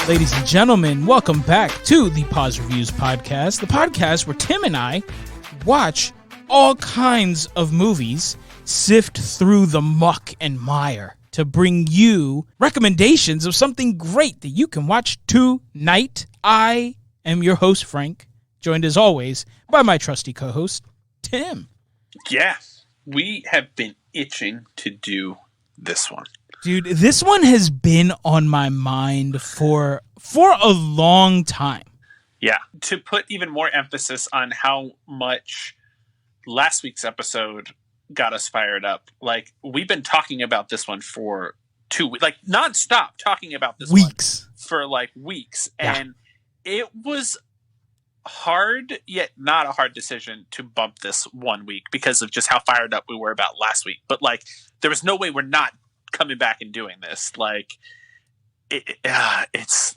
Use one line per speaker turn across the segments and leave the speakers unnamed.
Ladies and gentlemen, welcome back to the Pause Reviews podcast, the podcast where Tim and I watch all kinds of movies, sift through the muck and mire to bring you recommendations of something great that you can watch tonight. I am your host, Frank, joined as always by my trusty co-host, Tim.
Yeah, we have been itching to do this one.
Dude, this one has been on my mind for a long time.
Yeah, to put even more emphasis on how much last week's episode got us fired up. Like, we've been talking about this one for 2 weeks, like nonstop talking about this
weeks.
One for like weeks. And it was hard, yet not a hard decision to bump this 1 week because of just how fired up we were about last week. But like, there was no way we're not coming back and doing this. Like, it's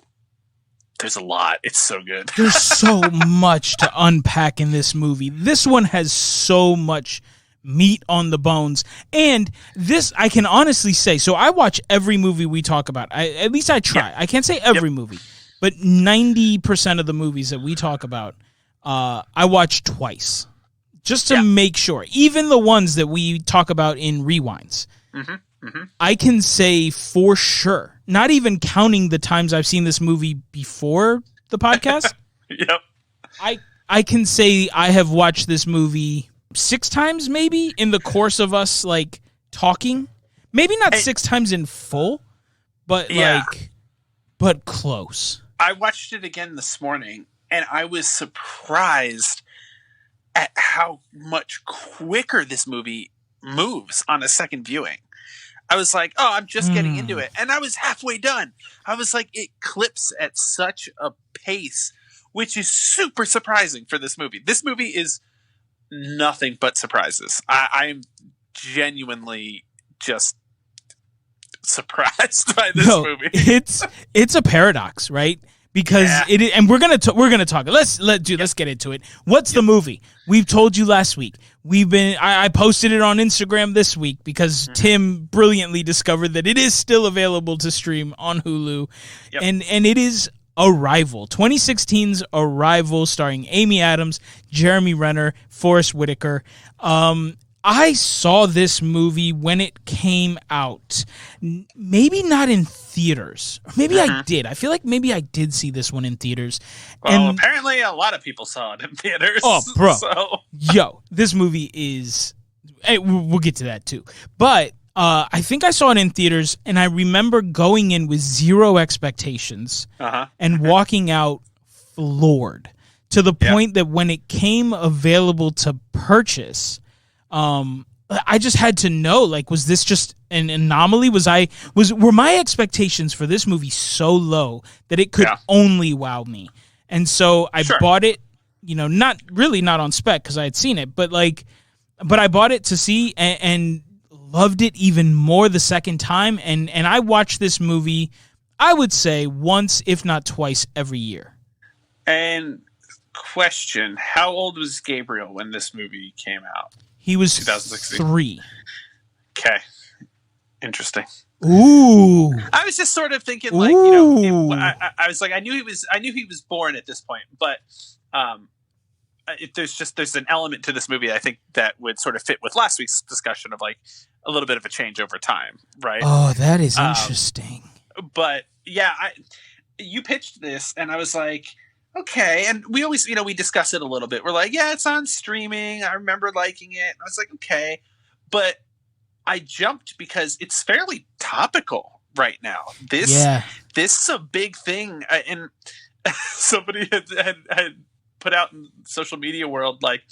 there's a lot. It's so good.
There's so much to unpack in this movie. This one has so much meat on the bones. And this, I can honestly say, so I watch every movie we talk about. At least I try. I can't say every movie, but 90% of the movies that we talk about, I watch twice just to make sure. Even the ones that we talk about in rewinds. Mm-hmm. Mm-hmm. I can say for sure, not even counting the times I've seen this movie before the podcast.
Yep.
I can say I have watched this movie 6 times maybe in the course of us like talking. Maybe not 6 times in full, but but close.
I watched it again this morning and I was surprised at how much quicker this movie moves on a second viewing. I was like, oh, I'm just getting into it. And I was halfway done. I was like, it clips at such a pace, which is super surprising for this movie. This movie is nothing but surprises. I'm genuinely just surprised by this movie.
It's a paradox, right? Because and we're gonna talk. Let's get into it. What's the movie? We've told you last week. I posted it on Instagram this week because Tim brilliantly discovered that it is still available to stream on Hulu, and it is Arrival, 2016's Arrival, starring Amy Adams, Jeremy Renner, Forrest Whitaker. I saw this movie when it came out. Maybe not in theaters. Maybe I did. I feel like maybe I did see this one in theaters.
Well, apparently a lot of people saw it in theaters.
Oh, bro.
So.
Yo, this movie is... Hey, we'll get to that too. But I think I saw it in theaters, and I remember going in with zero expectations and walking out floored to the point that when it came available to purchase... I just had to know, like, was this just an anomaly? Were my expectations for this movie so low that it could only wow me? And so I bought it, not on spec because I had seen it, but I bought it to see and loved it even more the second time. And I watched this movie, I would say once, if not twice every year.
And question, how old was Gabriel when this movie came out?
He was 3.
Okay. Interesting.
Ooh.
I was just sort of thinking I was like, I knew he was born at this point, but there's an element to this movie I think that would sort of fit with last week's discussion of like a little bit of a change over time, right?
Oh, that is interesting.
But yeah, you pitched this and I was like, okay, and we always, we discuss it a little bit. We're like, yeah, it's on streaming. I remember liking it. I was like, okay. But I jumped because it's fairly topical right now. This is a big thing. And somebody had put out in social media world, like,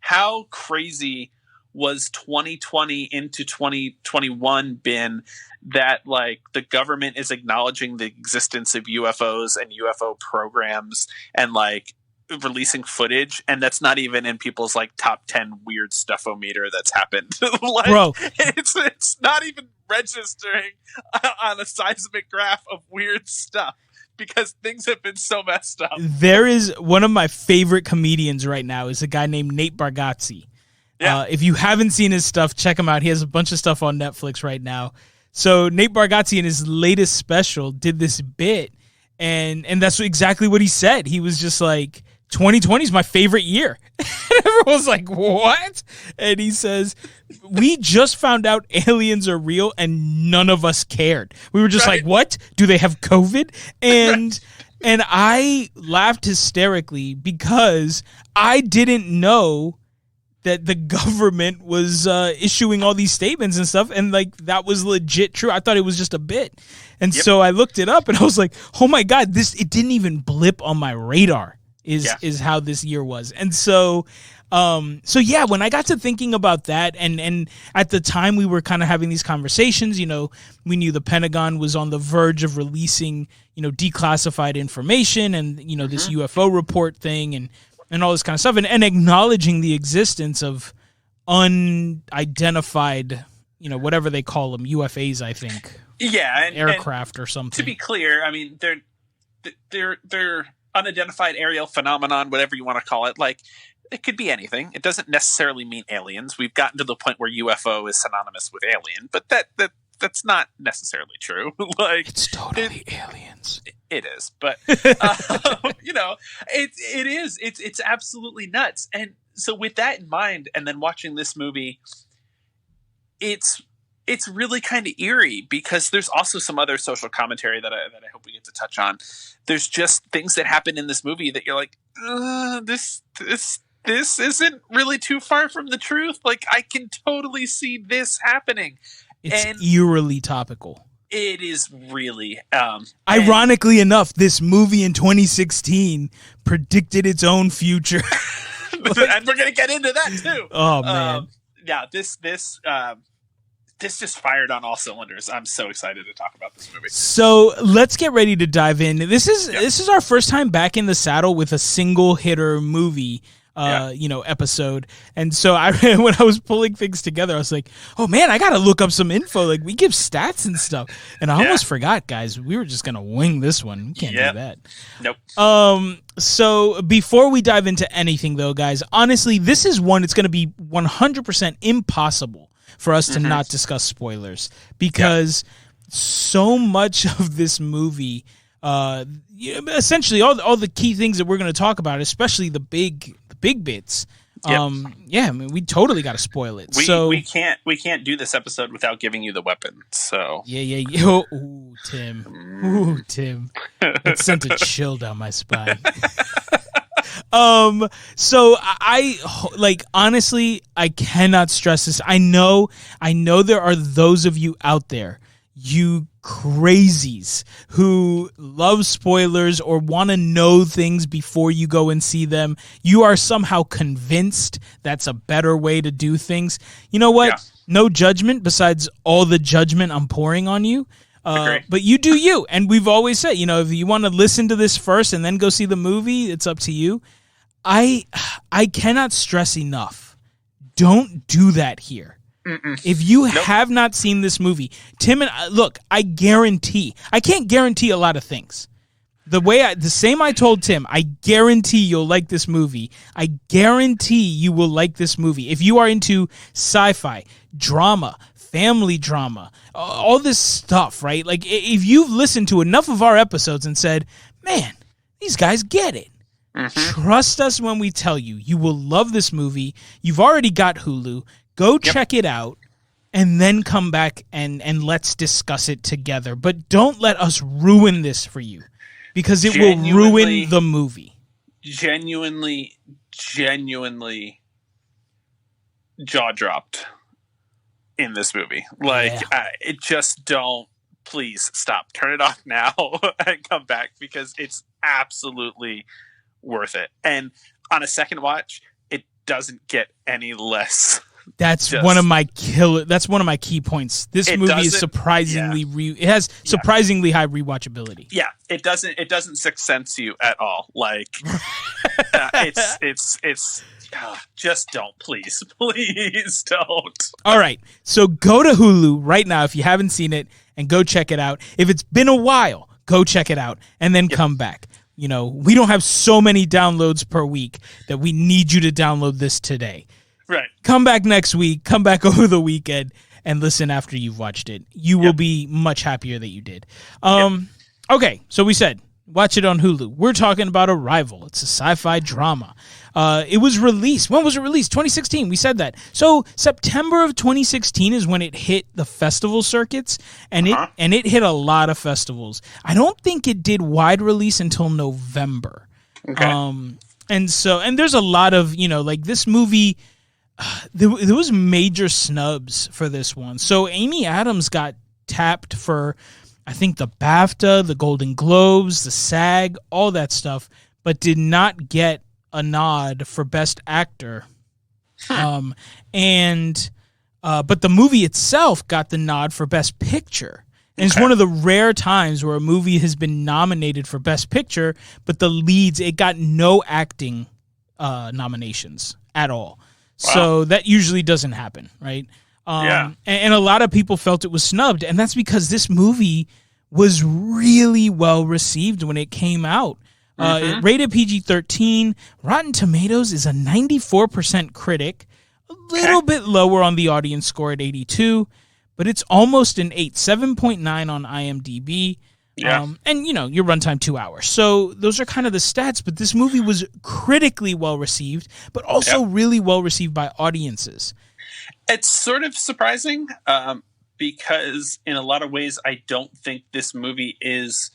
how crazy was 2020 into 2021 been that like the government is acknowledging the existence of UFOs and UFO programs and like releasing footage, and that's not even in people's like top 10 weird stuff-o-meter that's happened. Like, bro, it's not even registering on a seismic graph of weird stuff because things have been so messed up.
There is one of my favorite comedians right now is a guy named Nate Bargatze. Yeah. If you haven't seen his stuff, check him out. He has a bunch of stuff on Netflix right now. So Nate Bargatze in his latest special did this bit, And that's exactly what he said. He was just like, 2020 is my favorite year. Everyone was like, what? And he says, we just found out aliens are real and none of us cared. We were just like, what? Do they have COVID? And I laughed hysterically because I didn't know that the government was issuing all these statements and stuff, and like that was legit true. I thought it was just a bit. And so I looked it up and I was like, oh my God, it didn't even blip on my radar. Is how this year was. And so yeah, when I got to thinking about that, and at the time we were kind of having these conversations, you know, we knew the Pentagon was on the verge of releasing, you know, declassified information and, you know, this UFO report thing and all this kind of stuff, and acknowledging the existence of unidentified, you know, whatever they call them, UFAs, I think.
Yeah.
Aircraft or something.
To be clear, I mean, they're unidentified aerial phenomenon, whatever you want to call it. Like, it could be anything. It doesn't necessarily mean aliens. We've gotten to the point where UFO is synonymous with alien, but that's not necessarily true. Like,
it's totally aliens.
It is, but you know, it is. It's absolutely nuts. And so, with that in mind, and then watching this movie, it's really kind of eerie because there's also some other social commentary that I hope we get to touch on. There's just things that happen in this movie that you're like, this isn't really too far from the truth. Like, I can totally see this happening.
It's eerily topical.
It is really.
Ironically enough, this movie in 2016 predicted its own future.
And we're going to get into that too.
Oh, man.
Yeah, this just fired on all cylinders. I'm so excited to talk about this movie.
So let's get ready to dive in. This is our first time back in the saddle with a single hitter movie, you know, episode. And so when I was pulling things together, I was like, oh man, I got to look up some info. Like, we give stats and stuff. And I almost forgot, guys. We were just going to wing this one. We can't do that.
Nope.
So before we dive into anything though, guys, honestly, this is one, it's going to be 100% impossible for us to not discuss spoilers because so much of this movie, essentially all the key things that we're going to talk about, especially the big bits. I mean, we totally got to spoil it.
We can't do this episode without giving you the weapon. So
yeah. Ooh, Tim, it sent a chill down my spine. So I like, honestly, I cannot stress this. I know there are those of you out there, you crazies, who love spoilers or want to know things before you go and see them. You are somehow convinced that's a better way to do things. You know what? Yeah. No judgment besides all the judgment I'm pouring on you. But you do you. And we've always said, you know, if you want to listen to this first and then go see the movie, it's up to you. I cannot stress enough. Don't do that here. If you have not seen this movie, Tim and look, I can't guarantee a lot of things. The same I told Tim, I guarantee you'll like this movie. I guarantee you will like this movie. If you are into sci-fi, drama, family drama, all this stuff, right? Like, if you've listened to enough of our episodes and said, man, these guys get it. Trust us when we tell you, you will love this movie. You've already got Hulu. Go check it out and then come back and let's discuss it together. But don't let us ruin this for you because it will ruin the movie.
Genuinely jaw-dropped in this movie. Like, it just don't. Please stop. Turn it off now and come back because it's absolutely worth it. And on a second watch, it doesn't get any less.
That's one of my key points. This movie is surprisingly it has surprisingly high rewatchability.
Yeah, it doesn't Sixth Sense you at all. Like, it's just don't, please don't.
All right, so go to Hulu right now if you haven't seen it and go check it out. If it's been a while, go check it out and then come back. You know, we don't have so many downloads per week that we need you to download this today.
Right.
Come back next week, come back over the weekend, and listen after you've watched it. You will be much happier that you did. Okay, so we said Watch it on Hulu. We're talking about Arrival. It's a sci-fi drama. It was released. When was it released? 2016. We said that. So September of 2016 is when it hit the festival circuits, and it hit a lot of festivals. I don't think it did wide release until November.
Okay.
And there's a lot of, this movie, there was major snubs for this one. So Amy Adams got tapped for, I think, the BAFTA, the Golden Globes, the SAG, all that stuff, but did not get a nod for Best Actor. But the movie itself got the nod for Best Picture. And it's one of the rare times where a movie has been nominated for Best Picture, but the leads, it got no acting nominations at all. Wow. So that usually doesn't happen, right? And a lot of people felt it was snubbed, and that's because this movie was really well received when it came out. It rated PG-13. Rotten Tomatoes is a 94% critic, a little bit lower on the audience score at 82, but it's almost an 8, 7.9 on IMDb. Yeah. And, your runtime 2 hours. So those are kind of the stats, but this movie was critically well received, but also really well received by audiences.
It's sort of surprising because in a lot of ways, I don't think this movie is...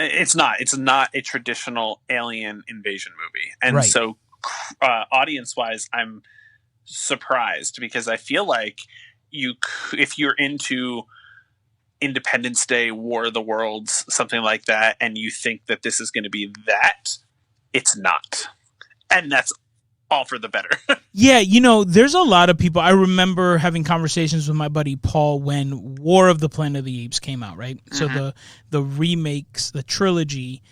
It's not a traditional alien invasion movie. And so audience-wise, I'm surprised because I feel like if you're into Independence Day, War of the Worlds, something like that, and you think that this is going to be that, it's not. And that's all for the better.
Yeah, there's a lot of people. I remember having conversations with my buddy Paul when War of the Planet of the Apes came out, right? So the remakes, the trilogy,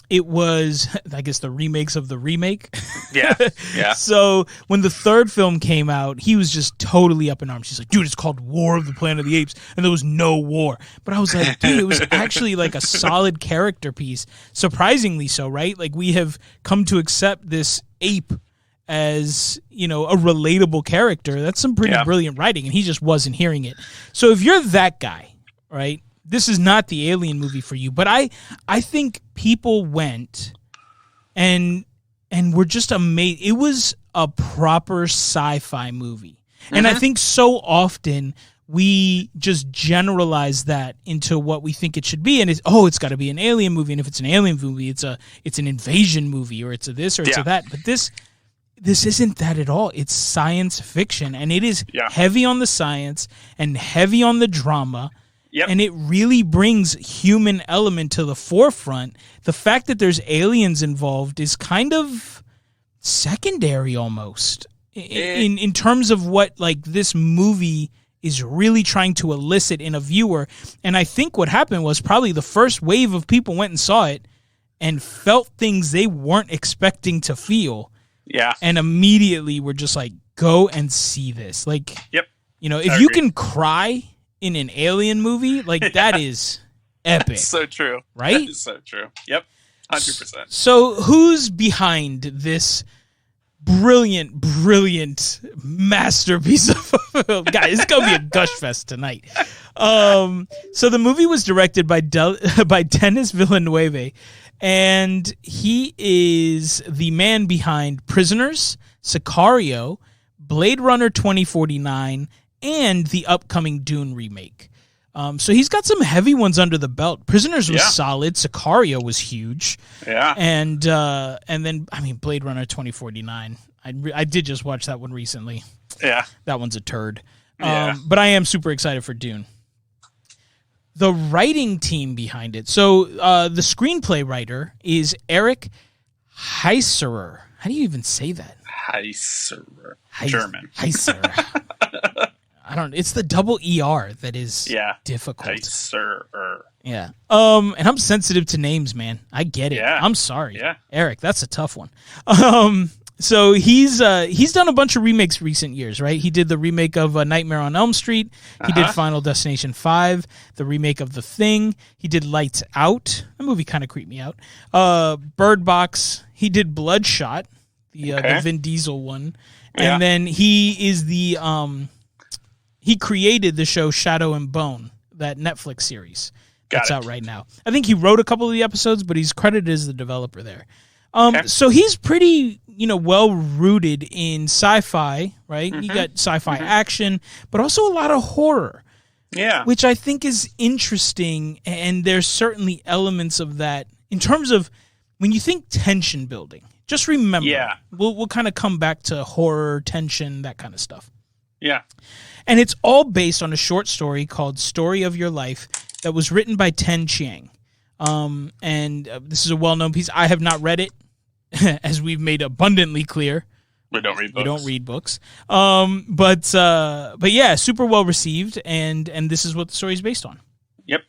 it was, I guess, the remakes of the remake.
Yeah.
So when the third film came out, he was just totally up in arms. He's like, dude, it's called War of the Planet of the Apes, and there was no war. But I was like, dude, it was actually like a solid character piece. Surprisingly so, right? Like, we have come to accept this ape as, a relatable character. That's some pretty brilliant writing, and he just wasn't hearing it. So if you're that guy, right, this is not the Alien movie for you. But I think people went and were just amazed. It was a proper sci-fi movie. And I think so often we just generalize that into what we think it should be. And it's got to be an alien movie. And if it's an alien movie, it's an invasion movie, or it's a this or it's a that. But this isn't that at all. It's science fiction, and it is heavy on the science and heavy on the drama. Yep. And it really brings human element to the forefront. The fact that there's aliens involved is kind of secondary almost in terms of what this movie is really trying to elicit in a viewer. And I think what happened was probably the first wave of people went and saw it and felt things they weren't expecting to feel.
Yeah. And
immediately were just like, go and see this. If you can cry in an alien movie, that is epic.
That's so true.
Right?
That is so true. Yep. 100%.
So who's behind this brilliant masterpiece of a film? Guys, it's going to be a gush fest tonight. So the movie was directed by Denis Villeneuve, and he is the man behind Prisoners, Sicario, Blade Runner 2049, and the upcoming Dune remake. So he's got some heavy ones under the belt. Prisoners was solid. Sicario was huge. Yeah. And then, Blade Runner 2049. I did just watch that one recently.
Yeah.
That one's a turd. But I am super excited for Dune. The writing team behind it. So the screenplay writer is Eric Heiserer. How do you even say that?
Heiserer. German.
Heiserer. It's the double ER that is difficult.
Heiserer.
Yeah. And I'm sensitive to names, man. I get it. Yeah. I'm sorry.
Yeah.
Eric, that's a tough one. So he's done a bunch of remakes recent years, right? He did the remake of Nightmare on Elm Street. He did Final Destination 5, the remake of The Thing. He did Lights Out. That movie kind of creeped me out. Bird Box. He did Bloodshot, the Vin Diesel one. Yeah. And then he is he created the show Shadow and Bone, that Netflix series That's out right now. I think he wrote a couple of the episodes, but he's credited as the developer there. So he's pretty, well rooted in sci-fi, right? You got sci-fi action, but also a lot of horror.
Yeah.
Which I think is interesting, and there's certainly elements of that in terms of when you think tension building. Just remember, we'll kind of come back to horror, tension, that kind of stuff.
Yeah.
And it's all based on a short story called Story of Your Life that was written by Ten Chiang. And this is a well-known piece. I have not read it, as we've made abundantly clear.
We don't read books.
But yeah, super well received, and this is what the story is based on.
Yep.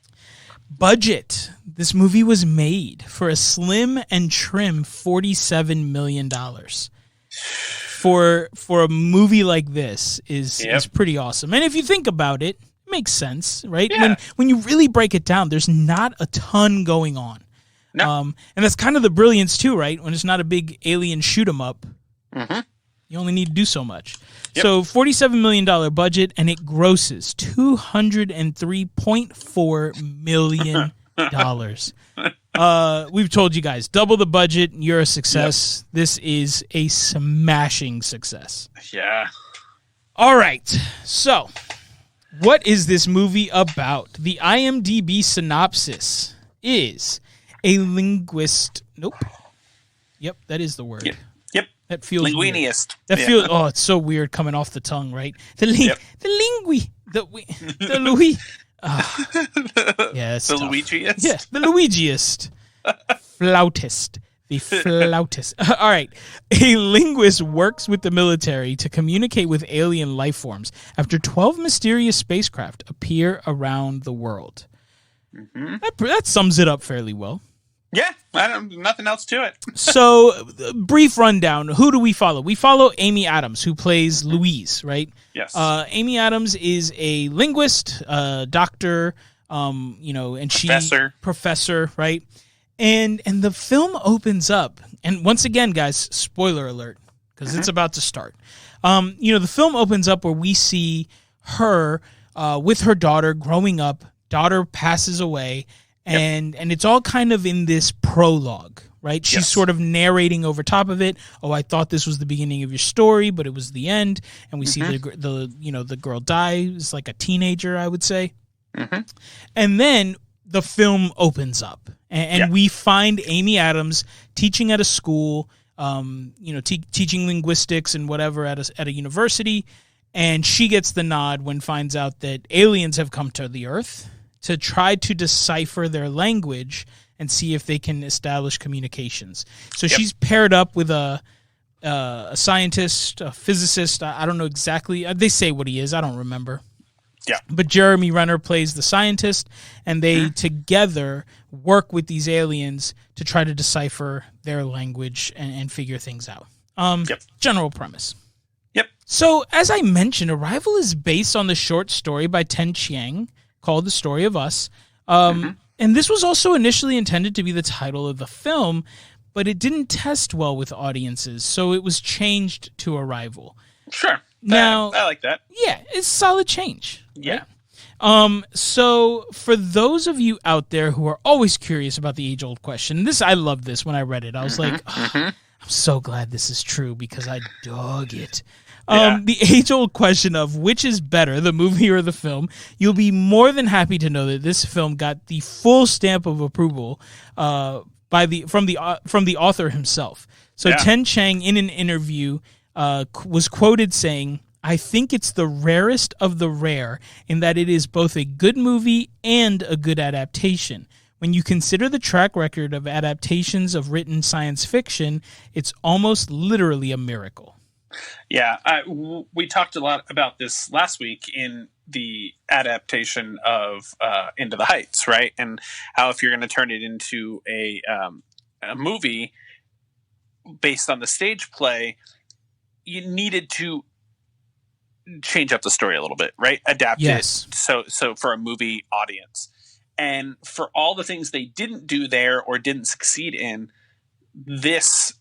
Budget. This movie was made for a slim and trim $47 million. For a movie like this is pretty awesome. And if you think about it, it makes sense, right?
Yeah.
When you really break it down, there's not a ton going on.
No.
And that's kind of the brilliance too, right? When it's not a big alien shoot 'em up.
Mm-hmm.
You only need to do so much.
Yep.
So $47 million budget, and it grosses $203.4 million. We've told you guys, double the budget, you're a success. Yep. This is a smashing success.
Yeah.
All right. So, what is this movie about? The IMDb synopsis is a linguist. Nope. Yep, that is the word.
Yep.
That feels
linguinist.
That feels it's so weird coming off the tongue, right? The Louis. Yeah, it's
the
tough.
Luigiist.
Yeah, the Luigiist. Flautist. The flautist. All right. A linguist works with the military to communicate with alien life forms after 12 mysterious spacecraft appear around the world. Mm-hmm. That sums it up fairly well.
Yeah, nothing else to it.
So, brief rundown. Who do we follow? We follow Amy Adams, who plays Louise, right?
Yes.
Amy Adams is a linguist, doctor, and professor, right? And the film opens up, and once again, guys, spoiler alert, because it's about to start. The film opens up where we see her with her daughter growing up. Daughter passes away. And it's all kind of in this prologue, right? She's sort of narrating over top of it. Oh, I thought this was the beginning of your story, but it was the end. And we see the girl die. It's like a teenager, I would say. Mm-hmm. And then the film opens up, and we find Amy Adams teaching at a school, teaching linguistics and whatever at a university. And she gets the nod when finds out that aliens have come to the Earth to try to decipher their language and see if they can establish communications. So she's paired up with a scientist, a physicist. I don't know exactly. They say what he is. I don't remember.
Yeah.
But Jeremy Renner plays the scientist, and they together work with these aliens to try to decipher their language and figure things out. General premise.
Yep.
So, as I mentioned, Arrival is based on the short story by Ten Chiang called The Story of Us. And this was also initially intended to be the title of the film, but it didn't test well with audiences, so it was changed to Arrival.
Sure.
Now,
I like that.
Yeah, it's a solid change.
Yeah.
Right? So for those of you out there who are always curious about the age-old question, I love this when I read it. I was like, I'm so glad this is true because I dug it. The age-old question of which is better, the movie or the film, you'll be more than happy to know that this film got the full stamp of approval from the author himself. So Ten Chiang, in an interview, was quoted saying, "I think it's the rarest of the rare in that it is both a good movie and a good adaptation. When you consider the track record of adaptations of written science fiction, it's almost literally a miracle."
Yeah, we talked a lot about this last week in the adaptation of Into the Heights, right? And how if you're going to turn it into a movie based on the stage play, you needed to change up the story a little bit, right? Adapt it so for a movie audience. And for all the things they didn't do there or didn't succeed in, this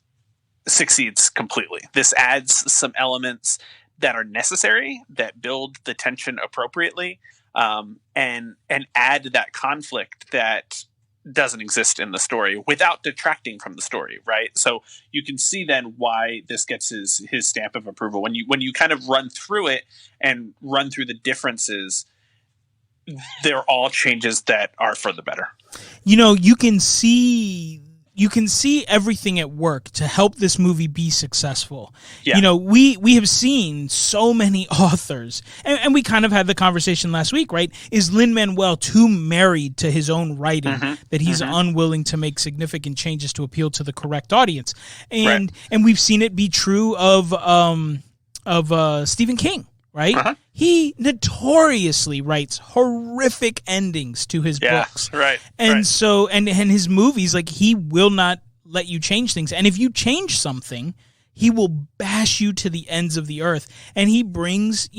succeeds completely. This adds some elements that are necessary, that build the tension appropriately. and add that conflict that doesn't exist in the story without detracting from the story, right? So you can see then why this gets his stamp of approval when you kind of run through it and run through the differences. They're all changes that are for the better.
You can see everything at work to help this movie be successful. Yeah. We have seen so many authors, and we kind of had the conversation last week, right? Is Lin-Manuel too married to his own writing that he's unwilling to make significant changes to appeal to the correct audience? And we've seen it be true of Stephen King. Right? He notoriously writes horrific endings to his books.
Right.
And so, and his movies, like, he will not let you change things. And if you change something, he will bash you to the ends of the earth. And he brings,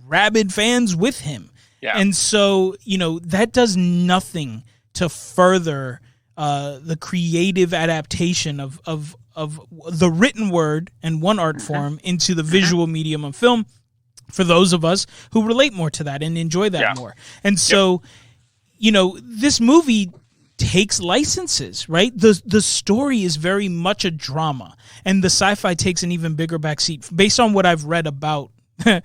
rabid fans with him. Yeah. And so, that does nothing to further the creative adaptation of the written word and one art form into the visual medium of film for those of us who relate more to that and enjoy that more. And so, this movie takes licenses, right? The story is very much a drama, and the sci-fi takes an even bigger backseat based on what I've read about the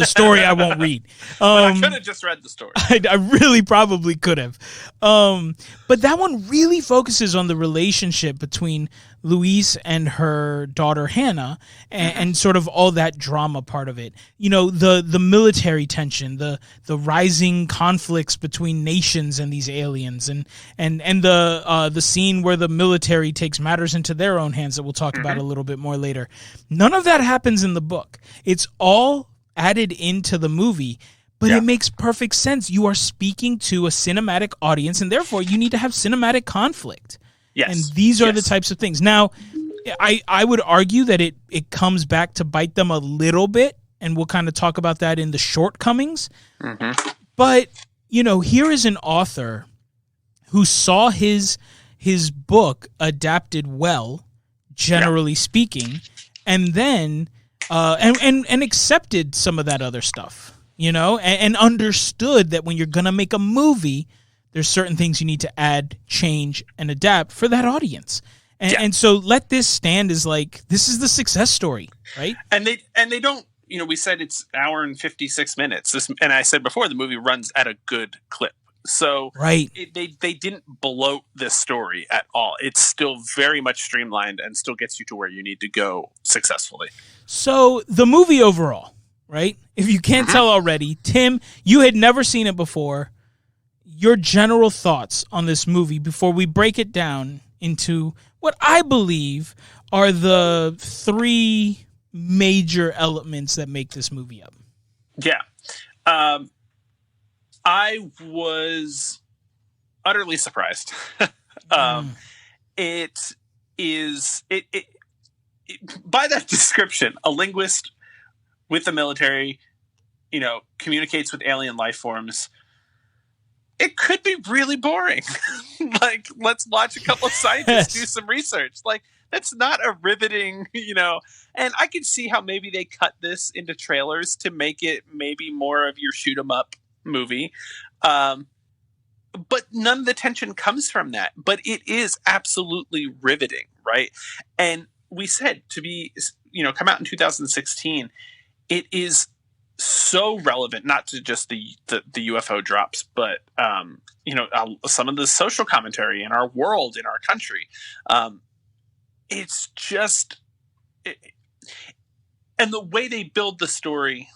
story. I won't read.
I could have just read the story.
I really probably could have. But that one really focuses on the relationship between Louise and her daughter Hannah, and sort of all that drama part of it. The military tension, the rising conflicts between nations and these aliens, and the scene where the military takes matters into their own hands that we'll talk about a little bit more later. None of that happens in the book. It's all added into the movie. But it makes perfect sense. You are speaking to a cinematic audience, and therefore you need to have cinematic conflict. Yes. And these are the types of things. Now, I would argue that it comes back to bite them a little bit, and we'll kind of talk about that in the shortcomings. But, here is an author who saw his book adapted well, generally speaking, and then and accepted some of that other stuff. And understood that when you're going to make a movie, there's certain things you need to add, change, and adapt for that audience. And so let this stand as like, this is the success story, right?
And they don't, we said it's an hour and 56 minutes. And I said before, the movie runs at a good clip. So they didn't bloat this story at all. It's still very much streamlined and still gets you to where you need to go successfully.
So the movie overall, right? If you can't tell already, Tim, you had never seen it before. Your general thoughts on this movie before we break it down into what I believe are the three major elements that make this movie up.
Yeah. I was utterly surprised. It is by that description, a linguist with the military, communicates with alien life forms. It could be really boring. Like, let's watch a couple of scientists do some research. Like, that's not a riveting, and I can see how maybe they cut this into trailers to make it maybe more of your shoot 'em up movie. But none of the tension comes from that. But it is absolutely riveting, right? And we said to be, come out in 2016, it is so relevant, not to just the UFO drops, but some of the social commentary in our world, in our country. It's just, and the way they build the story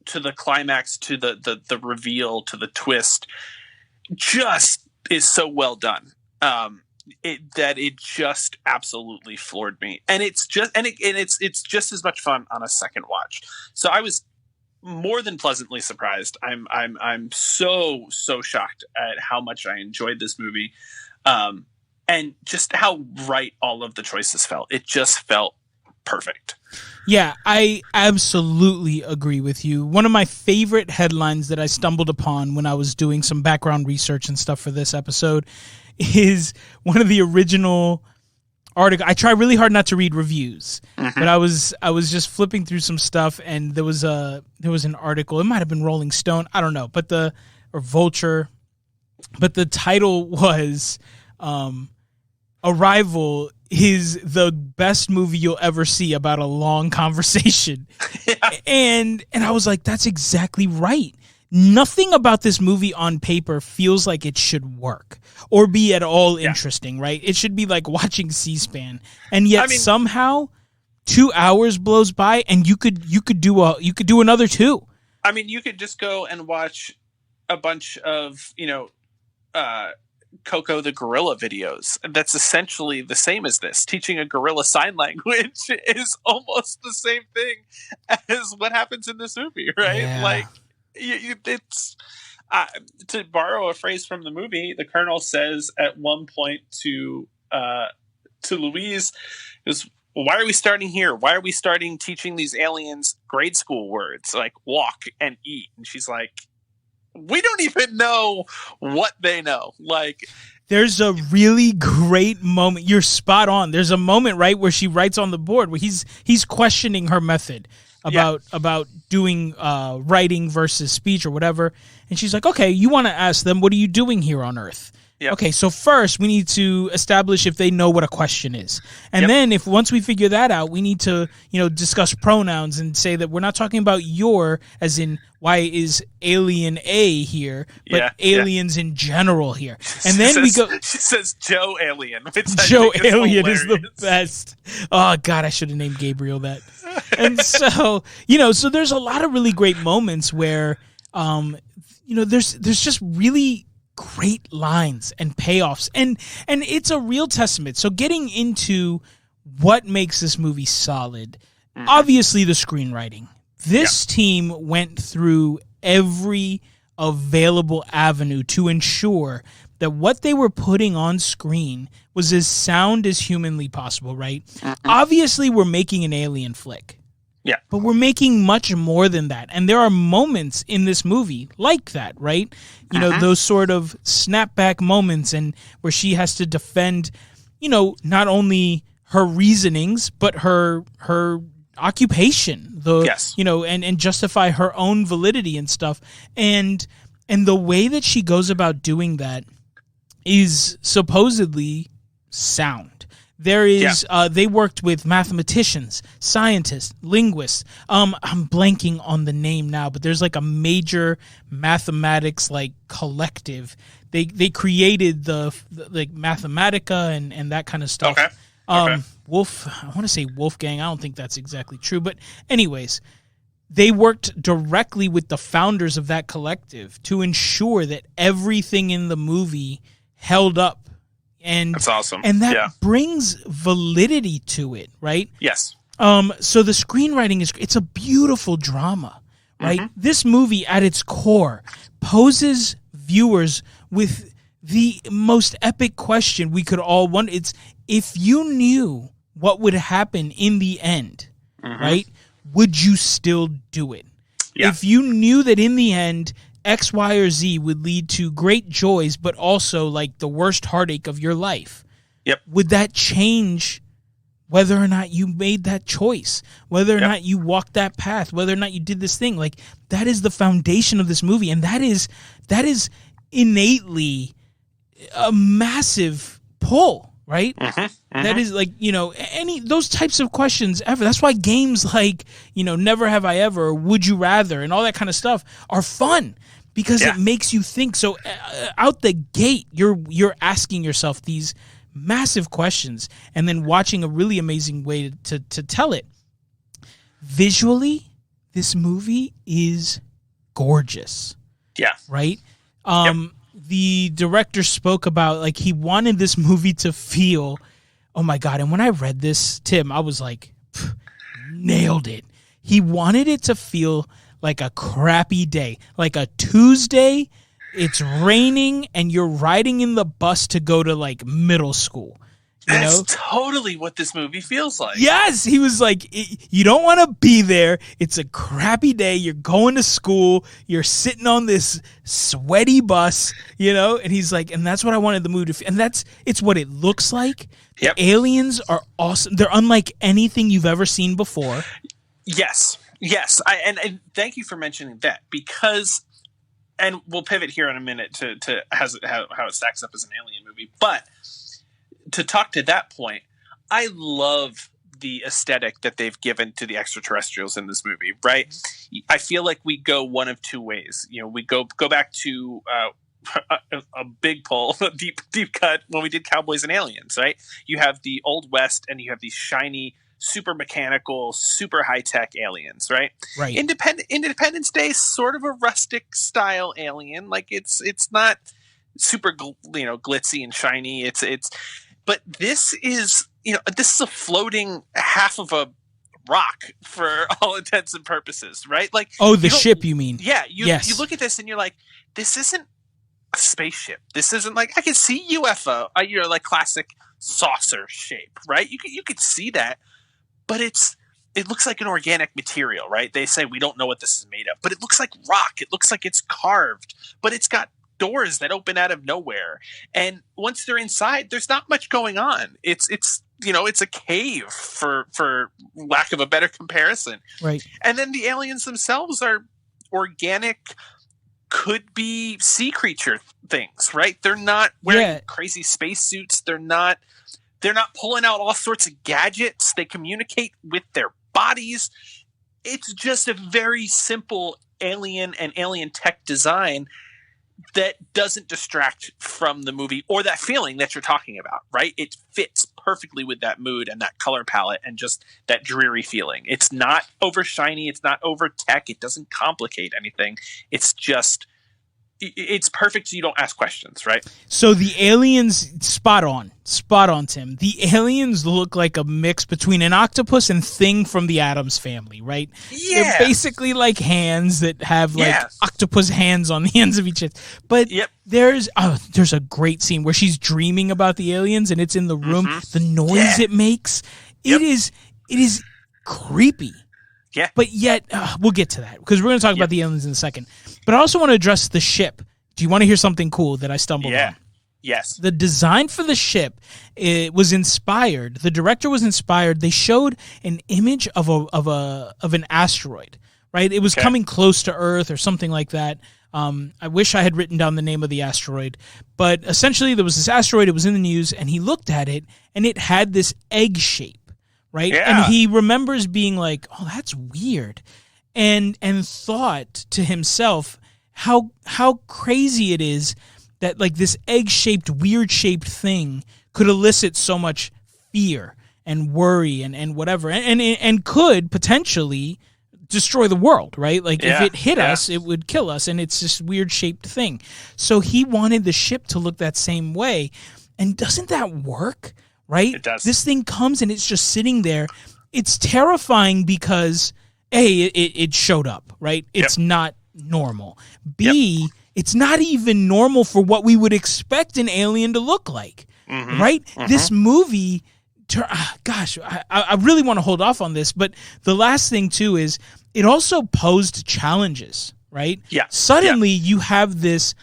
to the climax, to the reveal, to the twist, just is so well done. It just absolutely floored me, and it's just as much fun on a second watch. So I was more than pleasantly surprised. I'm so shocked at how much I enjoyed this movie, and just how right all of the choices felt. It just felt perfect.
Yeah, I absolutely agree with you. One of my favorite headlines that I stumbled upon when I was doing some background research and stuff for this episode is one of the original article. I try really hard not to read reviews, but I was just flipping through some stuff, and there was an article. It might have been Rolling Stone, I don't know, or Vulture, but the title was Arrival is the best movie you'll ever see about a long conversation. And I was like, that's exactly right. Nothing about this movie on paper feels like it should work or be at all interesting, right? It should be like watching C-SPAN, and yet somehow 2 hours blows by, and you could do another 2.
I mean, you could just go and watch a bunch of Coco the gorilla videos. That's essentially the same as this. Teaching a gorilla sign language is almost the same thing as what happens in this movie, right?
Yeah.
Like. It's to borrow a phrase from the movie. The Colonel says at one point to Louise, "Is why are we starting here? Why are we starting teaching these aliens grade school words like walk and eat?" And she's like, "We don't even know what they know." Like,
there's a really great moment. You're spot on. There's a moment, right, where she writes on the board where he's questioning her method about doing writing versus speech or whatever. And she's like, okay, you want to ask them, what are you doing here on Earth? Yep. Okay, so first we need to establish if they know what a question is. And then once we figure that out, we need to, discuss pronouns and say that we're not talking about your, as in why is alien A here, but aliens in general here. And then
she says Joe Alien.
Joe Alien is the best. Oh God, I should have named Gabriel that. And so, so there's a lot of really great moments where, there's just really great lines and payoffs, and it's a real testament. So getting into what makes this movie solid, obviously the screenwriting. This team went through every available avenue to ensure that what they were putting on screen was as sound as humanly possible, right? Obviously, we're making an alien flick.
Yeah.
But we're making much more than that. And there are moments in this movie like that, right? Those sort of snapback moments, and where she has to defend, not only her reasonings, but her occupation, and justify her own validity and stuff. And the way that she goes about doing that is supposedly sound. There is, they worked with mathematicians, scientists, linguists. I'm blanking on the name now, but there's like a major mathematics collective. They created the Mathematica and that kind of stuff.
Okay. I
want to say Wolfgang. I don't think that's exactly true, but anyways, they worked directly with the founders of that collective to ensure that everything in the movie held up. And
that's awesome.
And that brings validity to it, right?
Yes.
So the screenwriting it's a beautiful drama, right? This movie at its core poses viewers with the most epic question we could all wonder. It's, if you knew what would happen in the end, right? Would you still do it?
Yeah.
If you knew that in the end X, Y, or Z would lead to great joys, but also the worst heartache of your life.
Yep.
Would that change whether or not you made that choice, whether or not you walked that path, whether or not you did this thing? That is the foundation of this movie, and that is innately a massive pull, right? That is any those types of questions ever. That's why games like Never Have I Ever, or Would You Rather, and all that kind of stuff are fun. Because it makes you think. So out the gate, you're asking yourself these massive questions, and then watching a really amazing way to tell it. Visually, this movie is gorgeous.
Yeah.
Right? The director spoke about he wanted this movie to feel, oh my God. And when I read this, Tim, I was like, nailed it. He wanted it to feel like a crappy day, like a Tuesday, it's raining, and you're riding in the bus to go to middle school.
That's totally what this movie feels like.
Yes, he was like, you don't want to be there. It's a crappy day. You're going to school. You're sitting on this sweaty bus, and he's like, and that's what I wanted the movie to feel. And it's what it looks like.
Yep.
The aliens are awesome. They're unlike anything you've ever seen before.
Yes. And thank you for mentioning that, because, and we'll pivot here in a minute to how it stacks up as an alien movie, but to talk to that point, I love the aesthetic that they've given to the extraterrestrials in this movie, right? I feel like we go one of two ways. We go back to a big pull, a deep cut when we did Cowboys and Aliens, right? You have the Old West and you have these shiny, super mechanical, super high-tech aliens, right?
Right.
Independence Day is sort of a rustic style alien. Like it's not super glitzy and shiny. But this is a floating half of a rock for all intents and purposes, right? Like,
the ship, you mean?
Yeah. You look at this and you're like, this isn't a spaceship. This isn't like, I can see UFO, like classic saucer shape, right? You could see that, but it looks like an organic material, right? They say we don't know what this is made of, but it looks like rock. It looks like it's carved, but it's got doors that open out of nowhere, and once they're inside, there's not much going on. It's a cave for lack of a better comparison,
right?
And then the aliens themselves are organic, could be sea creature things, right? They're not wearing crazy spacesuits. They're not pulling out all sorts of gadgets. They communicate with their bodies. It's just a very simple alien and alien tech design that doesn't distract from the movie or that feeling that you're talking about, right? It fits perfectly with that mood and that color palette and just that dreary feeling. It's not over shiny. It's not over tech. It doesn't complicate anything. It's perfect so you don't ask questions, right?
So the aliens, spot on, Tim. The aliens look like a mix between an octopus and Thing from the Addams Family, right?
Yeah.
They're basically like hands that have octopus hands on the ends of each other. But there's a great scene where she's dreaming about the aliens and it's in the room. Mm-hmm. The noise it makes, it is creepy.
Yeah.
But yet, we'll get to that because we're going to talk about the aliens in a second. But I also want to address the ship. Do you want to hear something cool that I stumbled on?
Yes.
The design for the ship was inspired. The director was inspired. They showed an image of an asteroid, right? It was coming close to Earth or something like that. I wish I had written down the name of the asteroid. But essentially, there was this asteroid. It was in the news, and he looked at it, and it had this egg shape. Right?
Yeah.
And he remembers being like, oh, that's weird. And thought to himself how crazy it is that like this egg-shaped, weird-shaped thing could elicit so much fear and worry and whatever. And could potentially destroy the world, right? Like if it hit us, it would kill us. And it's this weird-shaped thing. So he wanted the ship to look that same way. And doesn't that work? Right?
It does.
This thing comes and it's just sitting there. It's terrifying because A, it showed up, right? It's not normal. B, it's not even normal for what we would expect an alien to look like, right? Mm-hmm. This movie, gosh, I really want to hold off on this, but the last thing too is it also posed challenges, right?
Yeah.
Suddenly you have this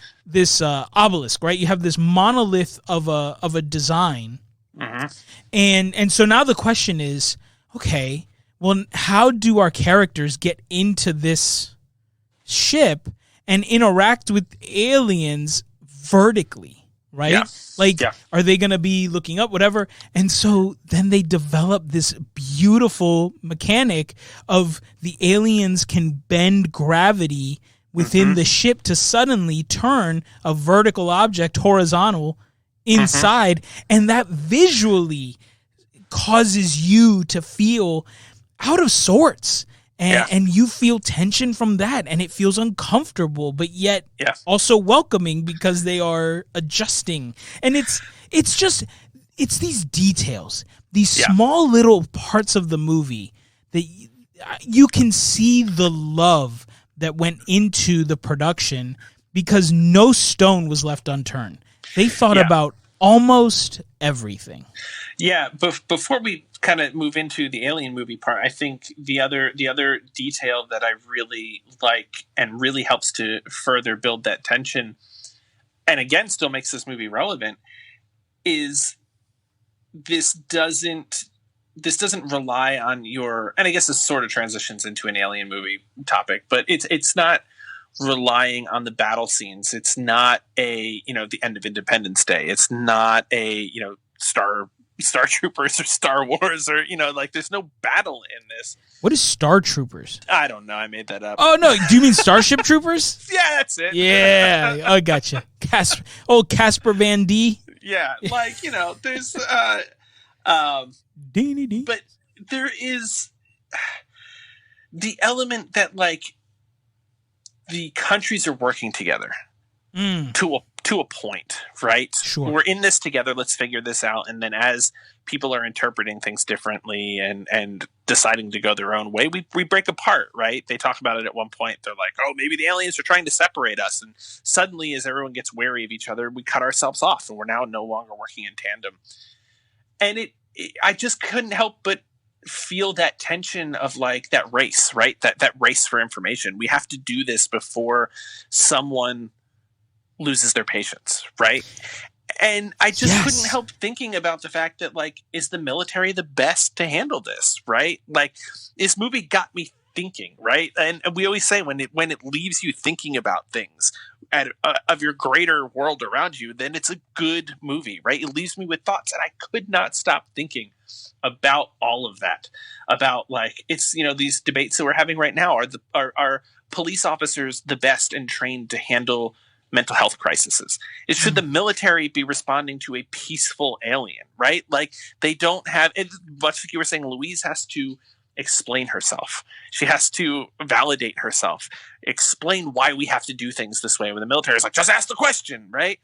obelisk, right? You have this monolith of a design.
Mm-hmm.
And so now the question is, okay, well, how do our characters get into this ship and interact with aliens vertically, right?
Yeah.
Like, are they going to be looking up, whatever? And so then they develop this beautiful mechanic of the aliens can bend gravity within the ship to suddenly turn a vertical object horizontal inside, and that visually causes you to feel out of sorts, and you feel tension from that, and it feels uncomfortable, but yet also welcoming because they are adjusting. And it's these details, these small little parts of the movie that you can see the love that went into the production because no stone was left unturned. They thought about almost everything.
Yeah, but before we kind of move into the alien movie part, I think the other detail that I really like and really helps to further build that tension, and again still makes this movie relevant, is this doesn't rely on your, and I guess this sort of transitions into an alien movie topic, but it's not relying on the battle scenes. It's not the end of Independence Day. It's not Star Troopers or Star Wars or, there's no battle in this.
What is Star Troopers?
I don't know. I made that up.
Oh, no. Do you mean Starship Troopers?
Yeah, that's it.
Yeah. I gotcha. Casper Van D.
Yeah. There's, but there is the element that, the countries are working together to a point, right?
Sure.
We're in this together. Let's figure this out. And then as people are interpreting things differently and deciding to go their own way, we break apart, right? They talk about it at one point. They're like, oh, maybe the aliens are trying to separate us. And suddenly, as everyone gets wary of each other, we cut ourselves off and we're now no longer working in tandem. And I just couldn't help but feel that tension of that race, right? That race for information. We have to do this before someone loses their patience, right? And I just couldn't help thinking about the fact that is the military the best to handle this, right? This movie got me thinking, right? And we always say when it leaves you thinking about things of your greater world around you, then it's a good movie, right? It leaves me with thoughts, and I could not stop thinking about all of that, about it's these debates that we're having right now. Are police officers the best and trained to handle mental health crises? Should the military be responding to a peaceful alien, right? They don't have it, much like you were saying. Louise has to explain herself. She has to validate herself, explain why we have to do things this way, when the military is just ask the question, right?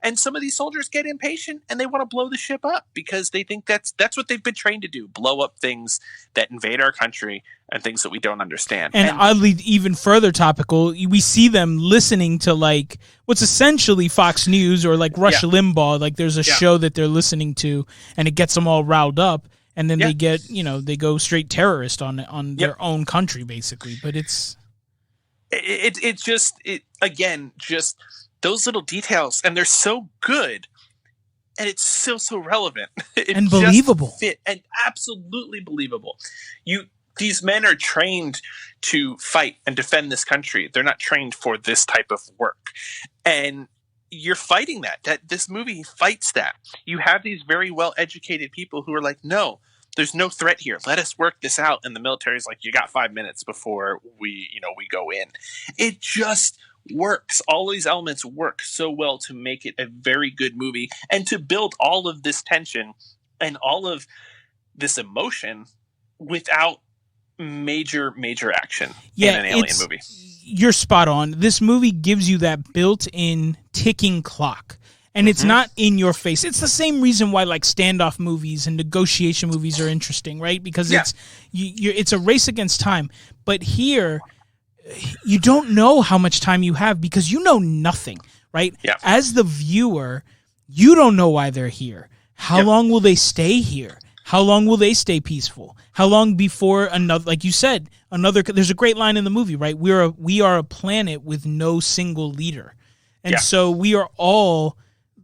And some of these soldiers get impatient and they want to blow the ship up because they think that's what they've been trained to do, blow up things that invade our country and things that we don't understand.
And oddly, even further topical, we see them listening to what's essentially Fox News or Rush Limbaugh. There's a show that they're listening to and it gets them all riled up. And then they get, they go straight terrorist on their own country, basically. But it's just those little details, and they're so good, and it's so relevant and believable,
just fit, and absolutely believable. These men are trained to fight and defend this country. They're not trained for this type of work, and you're fighting that. This movie fights that. You have these very well educated people who are no, there's no threat here. Let us work this out. And the military's you got 5 minutes before we go in. It just works. All these elements work so well to make it a very good movie and to build all of this tension and all of this emotion without major action in an alien movie.
You're spot on. This movie gives you that built-in ticking clock. And it's not in your face. It's the same reason why standoff movies and negotiation movies are interesting, right? Because it's a race against time. But here, you don't know how much time you have because you know nothing, right?
Yeah.
As the viewer, you don't know why they're here. How long will they stay here? How long will they stay peaceful? How long before another, like you said, there's a great line in the movie, right? We are a planet with no single leader. And so we are all,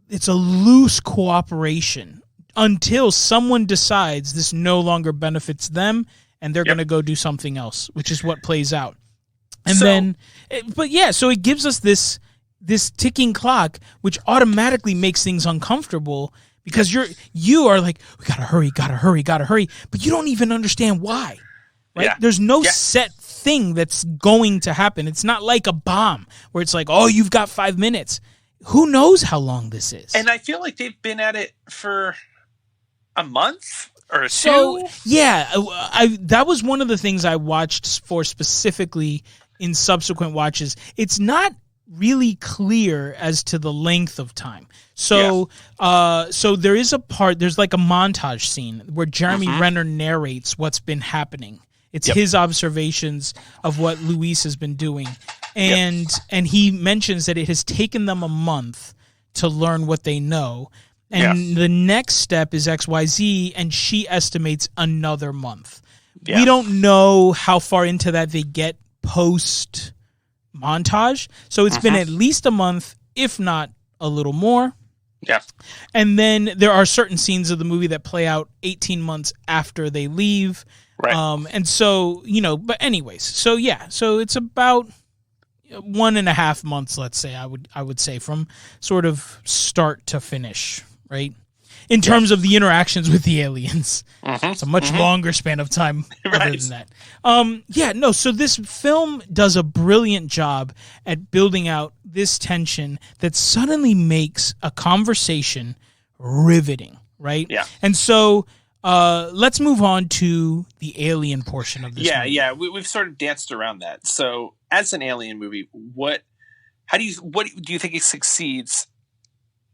it's a loose cooperation until someone decides this no longer benefits them and they're going to go do something else, which is what plays out. And so it gives us this ticking clock, which automatically makes things uncomfortable because you are like, we gotta hurry, but you don't even understand why, right? Yeah. There's no set thing that's going to happen. It's not like a bomb where it's like, oh, you've got 5 minutes. Who knows how long this is?
And I feel like they've been at it for a month or
so.
Two.
Yeah, that was one of the things I watched for specifically in subsequent watches. It's not really clear as to the length of time. So so there is a part, there's like a montage scene where Jeremy Renner narrates what's been happening. It's his observations of what Luis has been doing. And he mentions that it has taken them a month to learn what they know. And the next step is XYZ, and she estimates another month.
Yeah.
We don't know how far into that they get post montage. So it's been at least a month, if not a little more.
Yeah.
And then there are certain scenes of the movie that play out 18 months after they leave.
Right.
And so, but anyways, so it's about 1.5 months, let's say, I would say, from sort of start to finish, right? In terms of the interactions with the aliens. It's a much longer span of time other than that. So this film does a brilliant job at building out this tension that suddenly makes a conversation riveting, right?
Yeah.
And so let's move on to the alien portion of this movie.
Yeah. We've sort of danced around that. So as an alien movie, what do you think it succeeds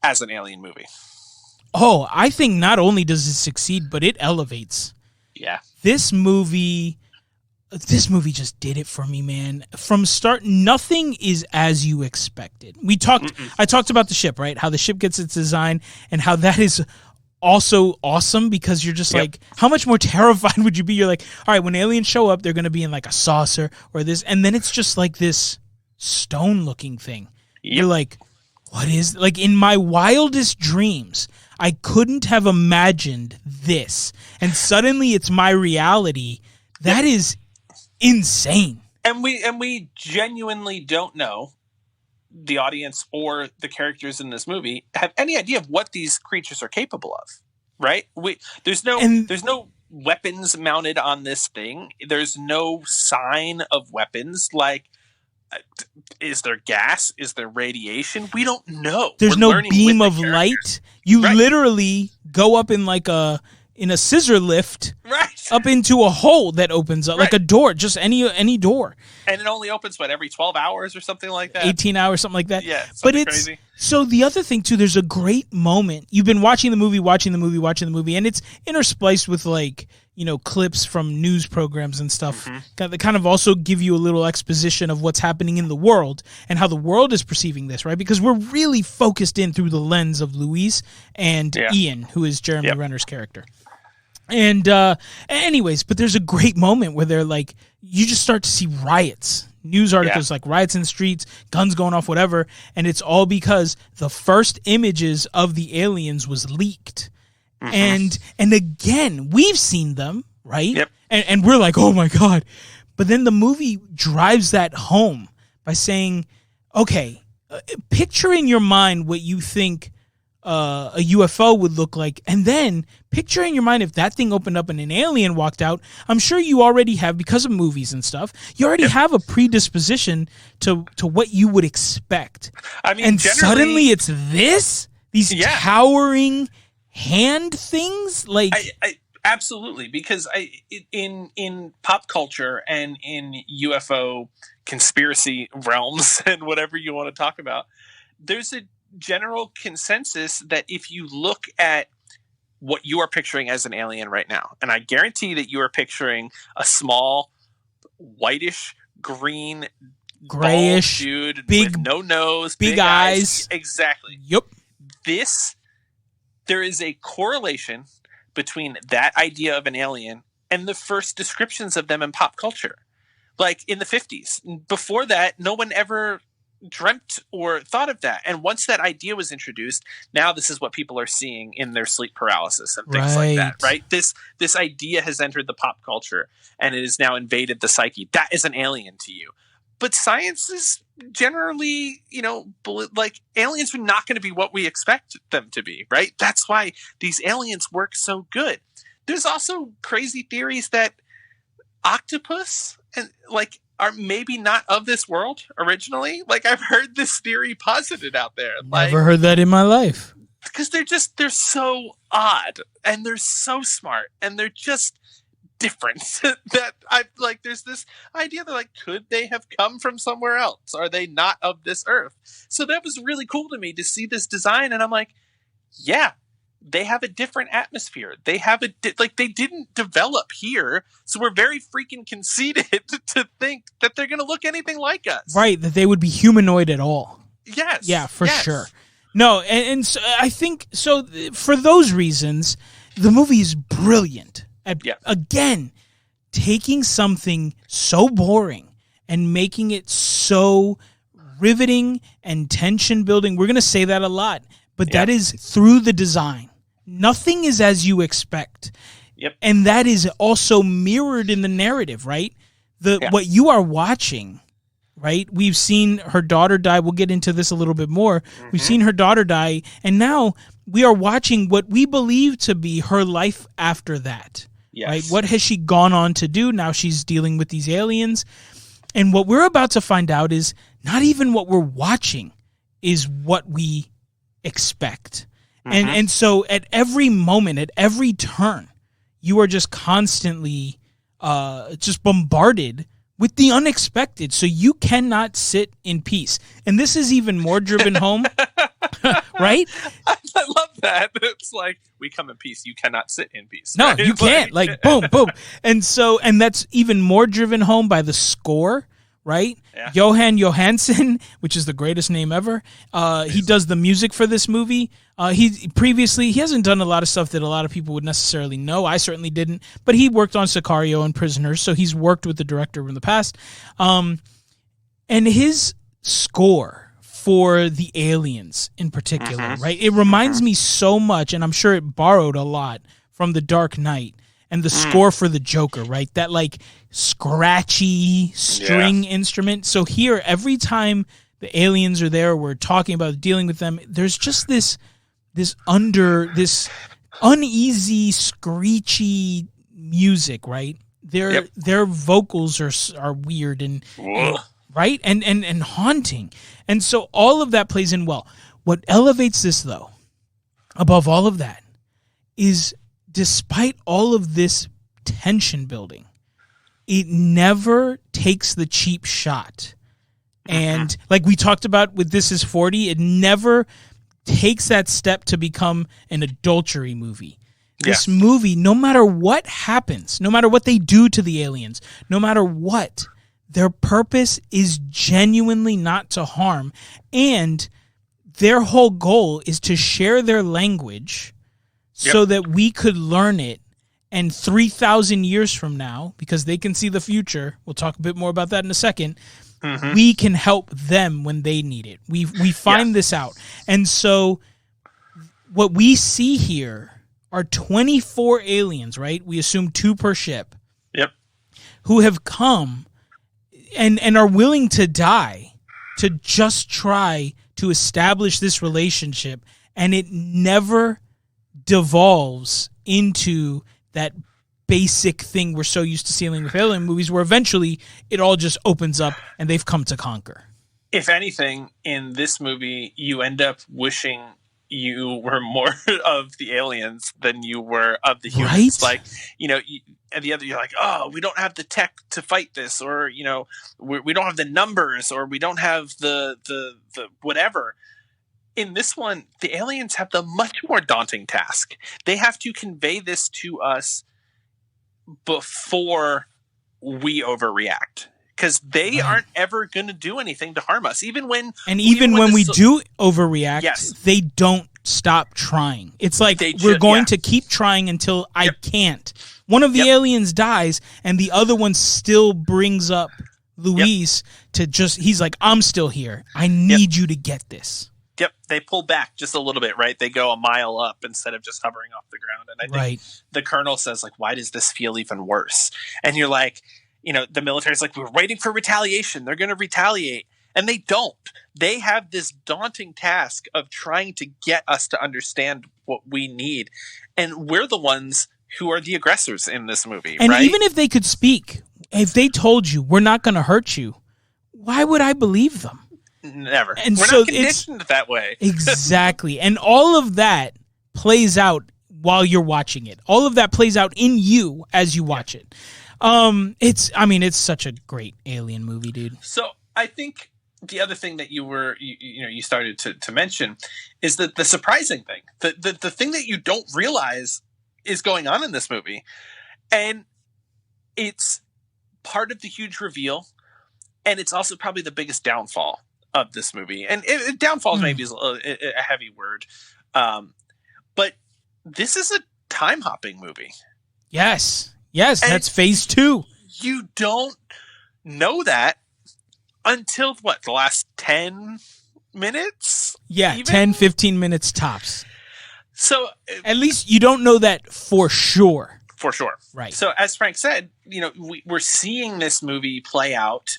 as an alien movie?
Oh, I think not only does it succeed, but it elevates.
Yeah.
This movie just did it for me, man. From start, nothing is as you expected. I talked about the ship, right? How the ship gets its design and how that is also awesome because you're just like, how much more terrified would you be? You're like, all right, when aliens show up, they're going to be in like a saucer or this, and then it's just like this stone looking thing. You're like, what is, like, in my wildest dreams, I couldn't have imagined this, and suddenly it's my reality. That is insane.
And we genuinely don't know, the audience or the characters in this movie have any idea of what these creatures are capable of, right? There's no weapons mounted on this thing. There's no sign of weapons. Like, is there gas? Is there radiation? We don't know.
There's no beam of light. You literally go up in like in a scissor lift up into a hole that opens up like a door, just any door.
And it only opens every 12 hours or something like that.
18 hours, something like that.
Yeah,
but it's
crazy.
So the other thing too, there's a great moment. You've been watching the movie, and it's interspliced with like, clips from news programs and stuff that kind of also give you a little exposition of what's happening in the world and how the world is perceiving this, right? Because we're really focused in through the lens of Louise and Ian, who is Jeremy Renner's character. And anyways, but there's a great moment where they're like, you just start to see riots, news articles like riots in the streets, guns going off, whatever. And it's all because the first images of the aliens was leaked. And again, we've seen them, right?
Yep.
And we're like, oh my God. But then the movie drives that home by saying, okay, picture in your mind what you think a UFO would look like, and then picture in your mind if that thing opened up and an alien walked out. I'm sure you already have, because of movies and stuff, you already have a predisposition to what you would expect. I mean, and suddenly it's these towering hand things, like
I absolutely, because in pop culture and in UFO conspiracy realms and whatever you want to talk about, there's a general consensus that if you look at what you are picturing as an alien right now, and I guarantee that you are picturing a small whitish green
grayish
dude
big,
with no nose,
big eyes.
Exactly.
Yep.
There is a correlation between that idea of an alien and the first descriptions of them in pop culture. Like in the 50s. Before that, no one ever dreamt or thought of that. And once that idea was introduced, now this is what people are seeing in their sleep paralysis and things like that, right? This idea has entered the pop culture and it has now invaded the psyche. That is an alien to you. But science is generally, like, aliens are not going to be what we expect them to be, right? That's why these aliens work so good. There's also crazy theories that octopus and are maybe not of this world originally. Like, I've heard this theory posited out there.
Never heard that in my life.
Because they're so odd and they're so smart and they're just different that there's this idea that could they have come from somewhere else? Are they not of this earth? So that was really cool to me to see this design, and I'm like, yeah, they have a different atmosphere. They have they didn't develop here, so we're very freaking conceited to think that they're going to look anything like us.
Right, that they would be humanoid at all.
Yes.
Yeah, for sure. No, and so I think so. For those reasons, the movie is brilliant. Again, taking something so boring and making it so riveting and tension building. We're going to say that a lot, but that is through the design. Nothing is as you expect.
Yep.
And that is also mirrored in the narrative, right? What you are watching, right? We've seen her daughter die. We'll get into this a little bit more. Mm-hmm. We've seen her daughter die, and now we are watching what we believe to be her life after that. Yes. Right? What has she gone on to do? Now she's dealing with these aliens. And what we're about to find out is not even what we're watching is what we expect. Mm-hmm. And so at every moment, at every turn, you are just constantly just bombarded with the unexpected. So you cannot sit in peace. And this is even more driven home, right?
I love that. It's like, we come in peace. You cannot sit in peace.
No,
right?
you can't. Like, boom, boom. And that's even more driven home by the score, right? Yeah. Johan Johansson, which is the greatest name ever. He does the music for this movie. He hasn't done a lot of stuff that a lot of people would necessarily know. I certainly didn't, but he worked on Sicario and Prisoners, so he's worked with the director in the past. And his score for the aliens in particular, right? It reminds me so much, and I'm sure it borrowed a lot from The Dark Knight and the score for the Joker, right? That like scratchy string instrument. So here, every time the aliens are there, we're talking about dealing with them, there's just this uneasy, screechy music, right? Their vocals are weird and right? And haunting. And so all of that plays in well. What elevates this, though, above all of that, is despite all of this tension building, it never takes the cheap shot. And like we talked about with This Is 40, it never takes that step to become an adultery movie. This movie, no matter what happens, no matter what they do to the aliens, no matter what, their purpose is genuinely not to harm, and their whole goal is to share their language so that we could learn it, and 3,000 years from now, because they can see the future, we'll talk a bit more about that in a second, we can help them when they need it. We find this out. And so what we see here are 24 aliens, right? We assume 2 per ship.
Yep.
Who have come and are willing to die to just try to establish this relationship, and it never devolves into that basic thing we're so used to seeing with alien movies, where eventually it all just opens up and they've come to conquer.
If anything, in this movie, you end up wishing you were more of the aliens than you were of the humans.
Right?
Like, and the other, you're like, oh, we don't have the tech to fight this, or we don't have the numbers, or we don't have the whatever. In this one, the aliens have the much more daunting task. They have to convey this to us before we overreact, because they aren't ever going to do anything to harm us. Even when we do overreact, they don't stop trying. It's like we're going to keep trying until I can't. One of the aliens dies, and the other one still brings up Luis to he's like, I'm still here. I need you to get this. Yep, they pull back just a little bit, right? They go a mile up instead of just hovering off the ground. And I think the colonel says, like, why does this feel even worse? And you're like, the military's like, we're waiting for retaliation. They're going to retaliate. And they don't. They have this daunting task of trying to get us to understand what we need. And we're the ones who are the aggressors in this movie,
and
right?
Even if they could speak, if they told you, we're not going to hurt you, why would I believe them?
Never.
And
we're
so
not conditioned that way.
Exactly. And all of that plays out while you're watching it. All of that plays out in you as you watch it. It's such a great alien movie, dude.
So I think the other thing that you started to mention is that the surprising thing, the thing that you don't realize is going on in this movie. And it's part of the huge reveal, and it's also probably the biggest downfall of this movie. And downfalls maybe is a heavy word. But this is a time hopping movie.
Yes. And that's phase 2.
You don't know that until the last 10 minutes?
Yeah, even? 10, 15 minutes tops.
So
at least you don't know that for sure.
For sure.
Right.
So as Frank said, we're seeing this movie play out.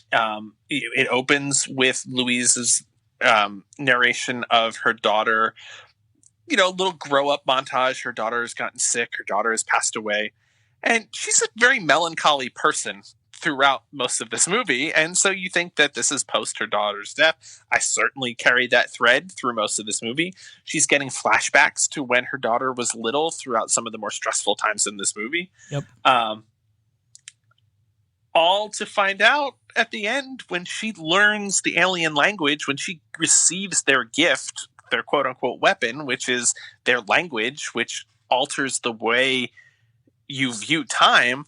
It opens with Louise's narration of her daughter, little grow up montage. Her daughter has gotten sick. Her daughter has passed away. And she's a very melancholy person throughout most of this movie. And so you think that this is post her daughter's death. I certainly carried that thread through most of this movie. She's getting flashbacks to when her daughter was little throughout some of the more stressful times in this movie.
Yep.
All to find out at the end when she learns the alien language, when she receives their gift, their quote unquote weapon, which is their language, which alters the way you view time.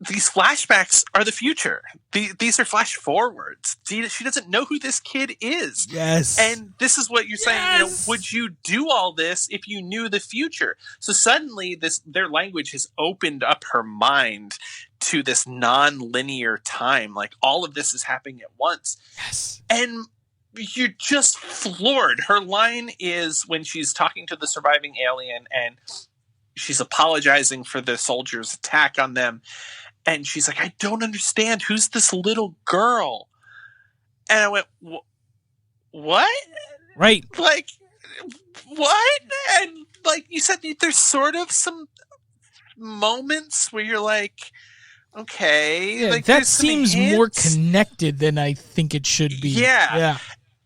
These flashbacks are the future. These are flash forwards. She doesn't know who this kid is.
Yes.
And this is what you're saying, would you do all this if you knew the future? So suddenly their language has opened up her mind to this non-linear time. Like all of this is happening at once.
Yes.
And you're just floored. Her line is when she's talking to the surviving alien and she's apologizing for the soldiers' attack on them. And she's like, I don't understand. Who's this little girl? And I went, what?
Right.
Like, what? And like you said, there's sort of some moments where you're like, okay.
Yeah,
like,
that seems more connected than I think it should be.
Yeah.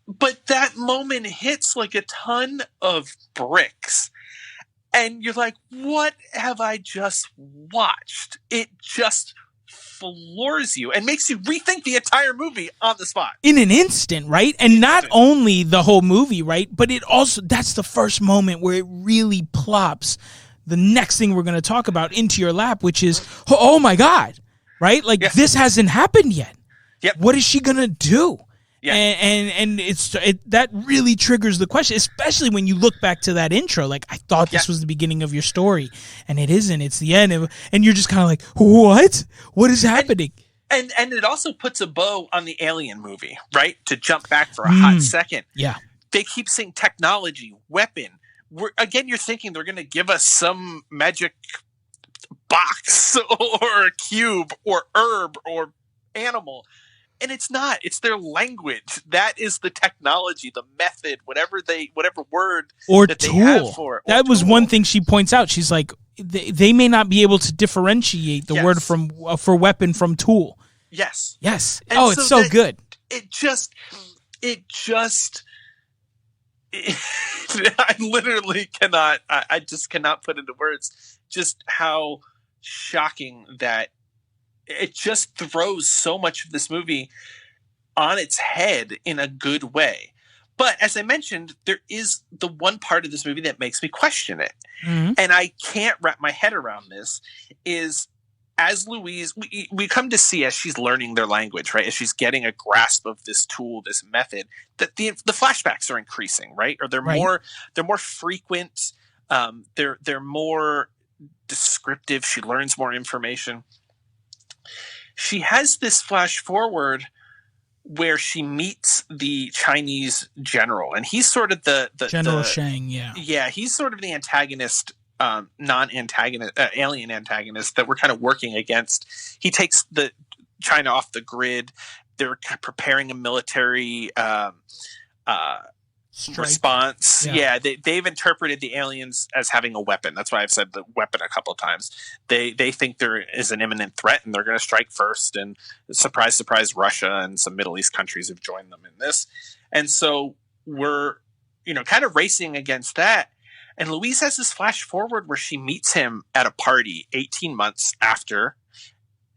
But that moment hits like a ton of bricks. And you're like, what have I just watched? It just floors you and makes you rethink the entire movie on the spot.
In an instant, right? And not only the whole movie, right? But it also, that's the first moment where it really plops the next thing we're going to talk about into your lap, which is, oh my God, right? Like this hasn't happened yet.
Yep.
What is she going to do?
Yeah.
And that really triggers the question, especially when you look back to that intro. Like, I thought this was the beginning of your story, and it isn't. It's the end. And you're just kind of like, what? What is happening?
And it also puts a bow on the Alien movie, right? To jump back for a hot second.
Yeah.
They keep saying technology, weapon. Again, you're thinking they're going to give us some magic box or cube or herb or animal. And it's not. It's their language. That is the technology, the method, whatever word
or
that
tool.
They have for it.
That was one thing she points out. She's like, they may not be able to differentiate the word from for weapon from tool.
Yes.
And it's so good.
It just. I literally cannot. I just cannot put into words just how shocking that. It just throws so much of this movie on its head in a good way. But as I mentioned, there is the one part of this movie that makes me question it. Mm-hmm. And I can't wrap my head around this is as Louise, we come to see as she's learning their language, right? As she's getting a grasp of this tool, this method, that the flashbacks are increasing, right? Or they're more frequent. They're more descriptive. She learns more information. She has this flash forward where she meets the Chinese general, and he's sort of the
General Shang.
Yeah, he's sort of the antagonist, non-antagonist, alien antagonist that we're kind of working against. He takes the China off the grid. They're preparing a military response. Yeah, they've interpreted the aliens as having a weapon. That's why I've said the weapon a couple of times. They think there is an imminent threat and they're going to strike first. And surprise, surprise, Russia and some Middle East countries have joined them in this. And so we're, kind of racing against that. And Louise has this flash forward where she meets him at a party 18 months after.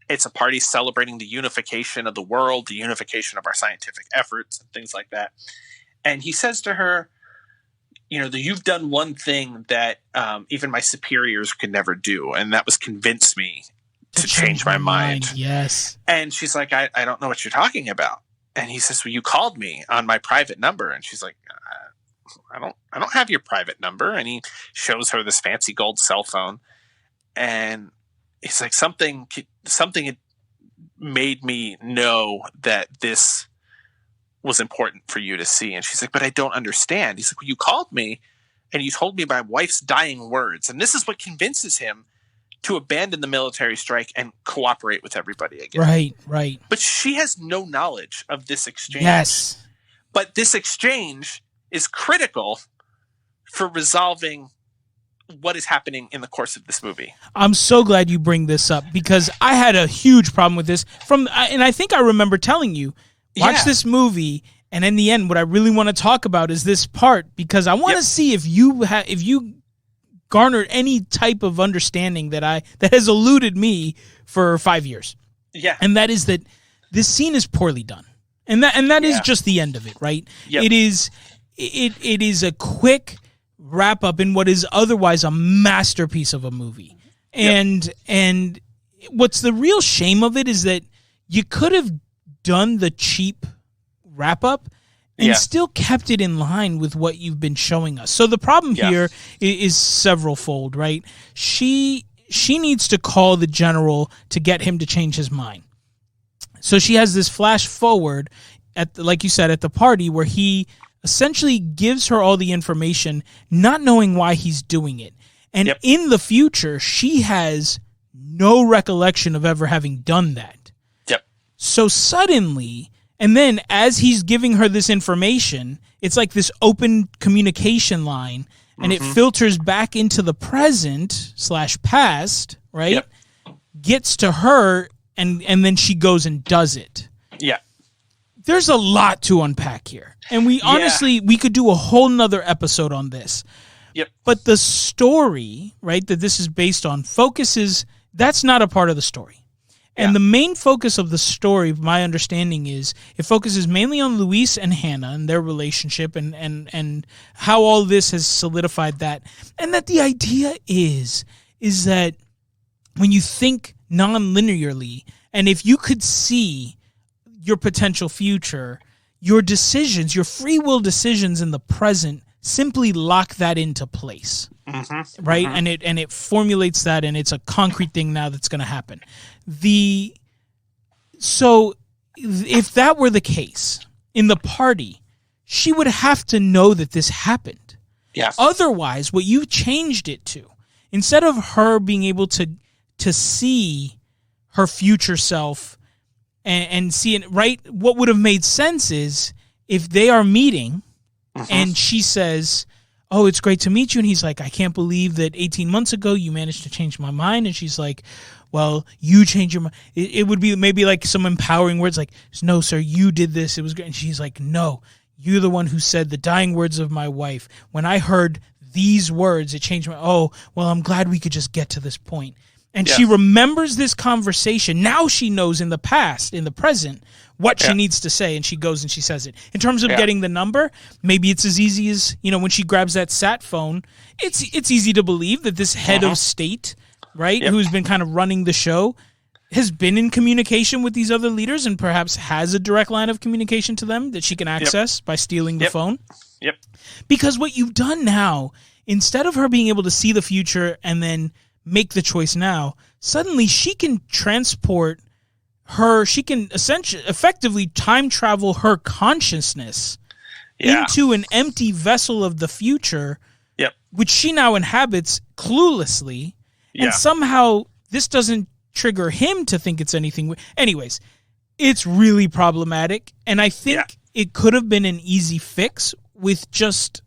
It's a party celebrating the unification of the world, the unification of our scientific efforts and things like that. And he says to her, you've done one thing that even my superiors could never do, and that was convince me to change my mind.
Yes.
And she's like, I don't know what you're talking about. And he says, well, you called me on my private number. And she's like, I don't have your private number. And he shows her this fancy gold cell phone. And it's like something had made me know that this was important for you to see. And she's like, but I don't understand. He's like, well, you called me and you told me my wife's dying words. And this is what convinces him to abandon the military strike and cooperate with everybody again.
Right.
But she has no knowledge of this exchange.
Yes.
But this exchange is critical for resolving what is happening in the course of this movie.
I'm so glad you bring this up because I had a huge problem with this and I think I remember telling you, watch this movie, and in the end, what I really want to talk about is this part because I want to see if you garnered any type of understanding that has eluded me for 5 years.
Yeah,
and that is that this scene is poorly done, and that is just the end of it, right? Yep. It is a quick wrap up in what is otherwise a masterpiece of a movie, and what's the real shame of it is that you could have done the cheap wrap up and still kept it in line with what you've been showing us. So the problem here is several-fold, right? She needs to call the general to get him to change his mind. So she has this flash forward like you said, at the party where he essentially gives her all the information, not knowing why he's doing it. And in the future, she has no recollection of ever having done that. So suddenly, and then as he's giving her this information, it's like this open communication line, and it filters back into the present/past, right? Gets to her, and then she goes and does it. Yeah. There's a lot to unpack here. And we honestly, we could do a whole nother episode on this. But the story, right, that this is based on that's not a part of the story. And the main focus of the story, my understanding is, it focuses mainly on Luis and Hannah and their relationship and how all this has solidified that. And that the idea is that when you think non-linearly, and if you could see your potential future, your decisions, your free will decisions in the present simply lock that into place. Right? And it formulates that, and it's a concrete thing now that's going to happen. So if that were the case in the party, she would have to know that this happened. Otherwise, what you changed it to, instead of her being able to see her future self and see it, right, what would have made sense is if they are meeting and she says, oh, it's great to meet you. And he's like, I can't believe that 18 months ago you managed to change my mind. And she's like, well, you changed your mind. It would be maybe like some empowering words like, no, sir, you did this. It was great. And she's like, no, you're the one who said the dying words of my wife. When I heard these words, it changed my, oh, well, I'm glad we could just get to this point. And she remembers this conversation. Now she knows in the past, in the present, what she needs to say, and she goes and she says it. In terms of getting the number, maybe it's as easy as, when she grabs that sat phone, it's easy to believe that this head of state, right, who's been kind of running the show, has been in communication with these other leaders and perhaps has a direct line of communication to them that she can access by stealing the phone. Because what you've done now, instead of her being able to see the future and then make the choice now, suddenly she can transport she can effectively time travel her consciousness into an empty vessel of the future, which she now inhabits cluelessly, and somehow this doesn't trigger him to think it's anything. Anyways, it's really problematic, and I think it could have been an easy fix with just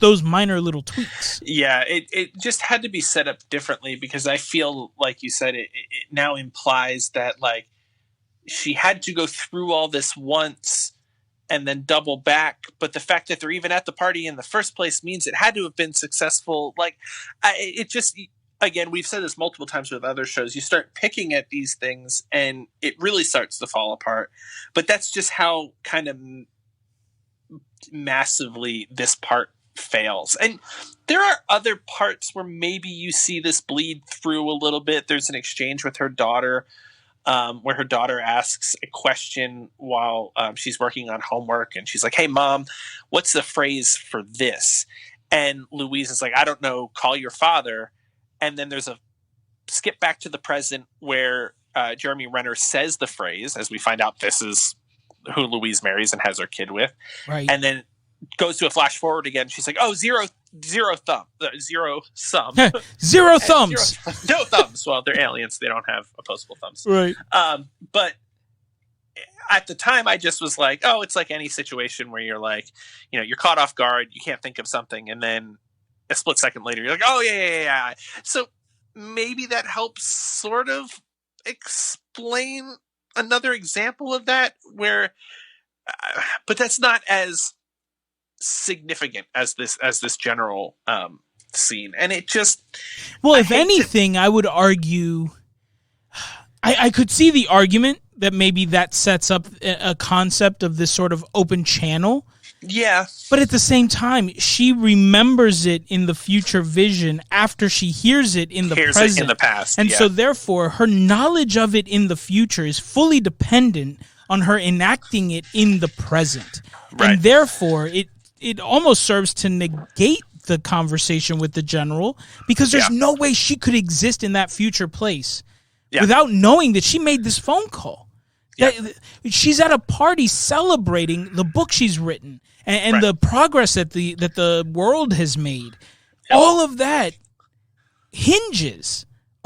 those minor little tweaks. Yeah, it just had to be set up differently because I feel, like you said, it now implies that, like, she had to go through all this once and then double back. But the fact that they're even at the party in the first place means it had to have been successful. Like, it just, again, we've said this multiple times with other shows. You start picking at these things and it really starts to fall apart. But that's just how kind of massively this part fails. And there are other parts where maybe you see this bleed through a little bit. There's an exchange with her daughter
where her daughter asks a question while she's working on homework, and she's like, "Hey, Mom, what's the phrase for this?" And Louise is like, "I don't know. Call your father." And then there's a skip back to the present where Jeremy Renner says the phrase, as we find out this is who Louise marries and has her kid with.
Right.
And then goes to a flash forward again. She's like, "Oh, zero sum.
Zero thumbs.
No thumbs." Well, they're aliens. They don't have opposable thumbs.
Right.
But at the time, I just was like, oh, it's like any situation where you're like, you're caught off guard. You can't think of something. And then a split second later, you're like, oh, yeah. So maybe that helps sort of explain another example of that where, but that's not as significant as this general scene. And it just,
if anything, I would argue, I could see the argument that maybe that sets up a concept of this sort of open channel.
Yeah.
But at the same time, she remembers it in the future vision after she hears it in the present.
It in the past.
And so therefore, her knowledge of it in the future is fully dependent on her enacting it in the present. Right. And therefore, it almost serves to negate the conversation with the general, because there's no way she could exist in that future place without knowing that she made this phone call. Yeah. She's at a party celebrating the book she's written and the progress that the world has made. Yep. All of that hinges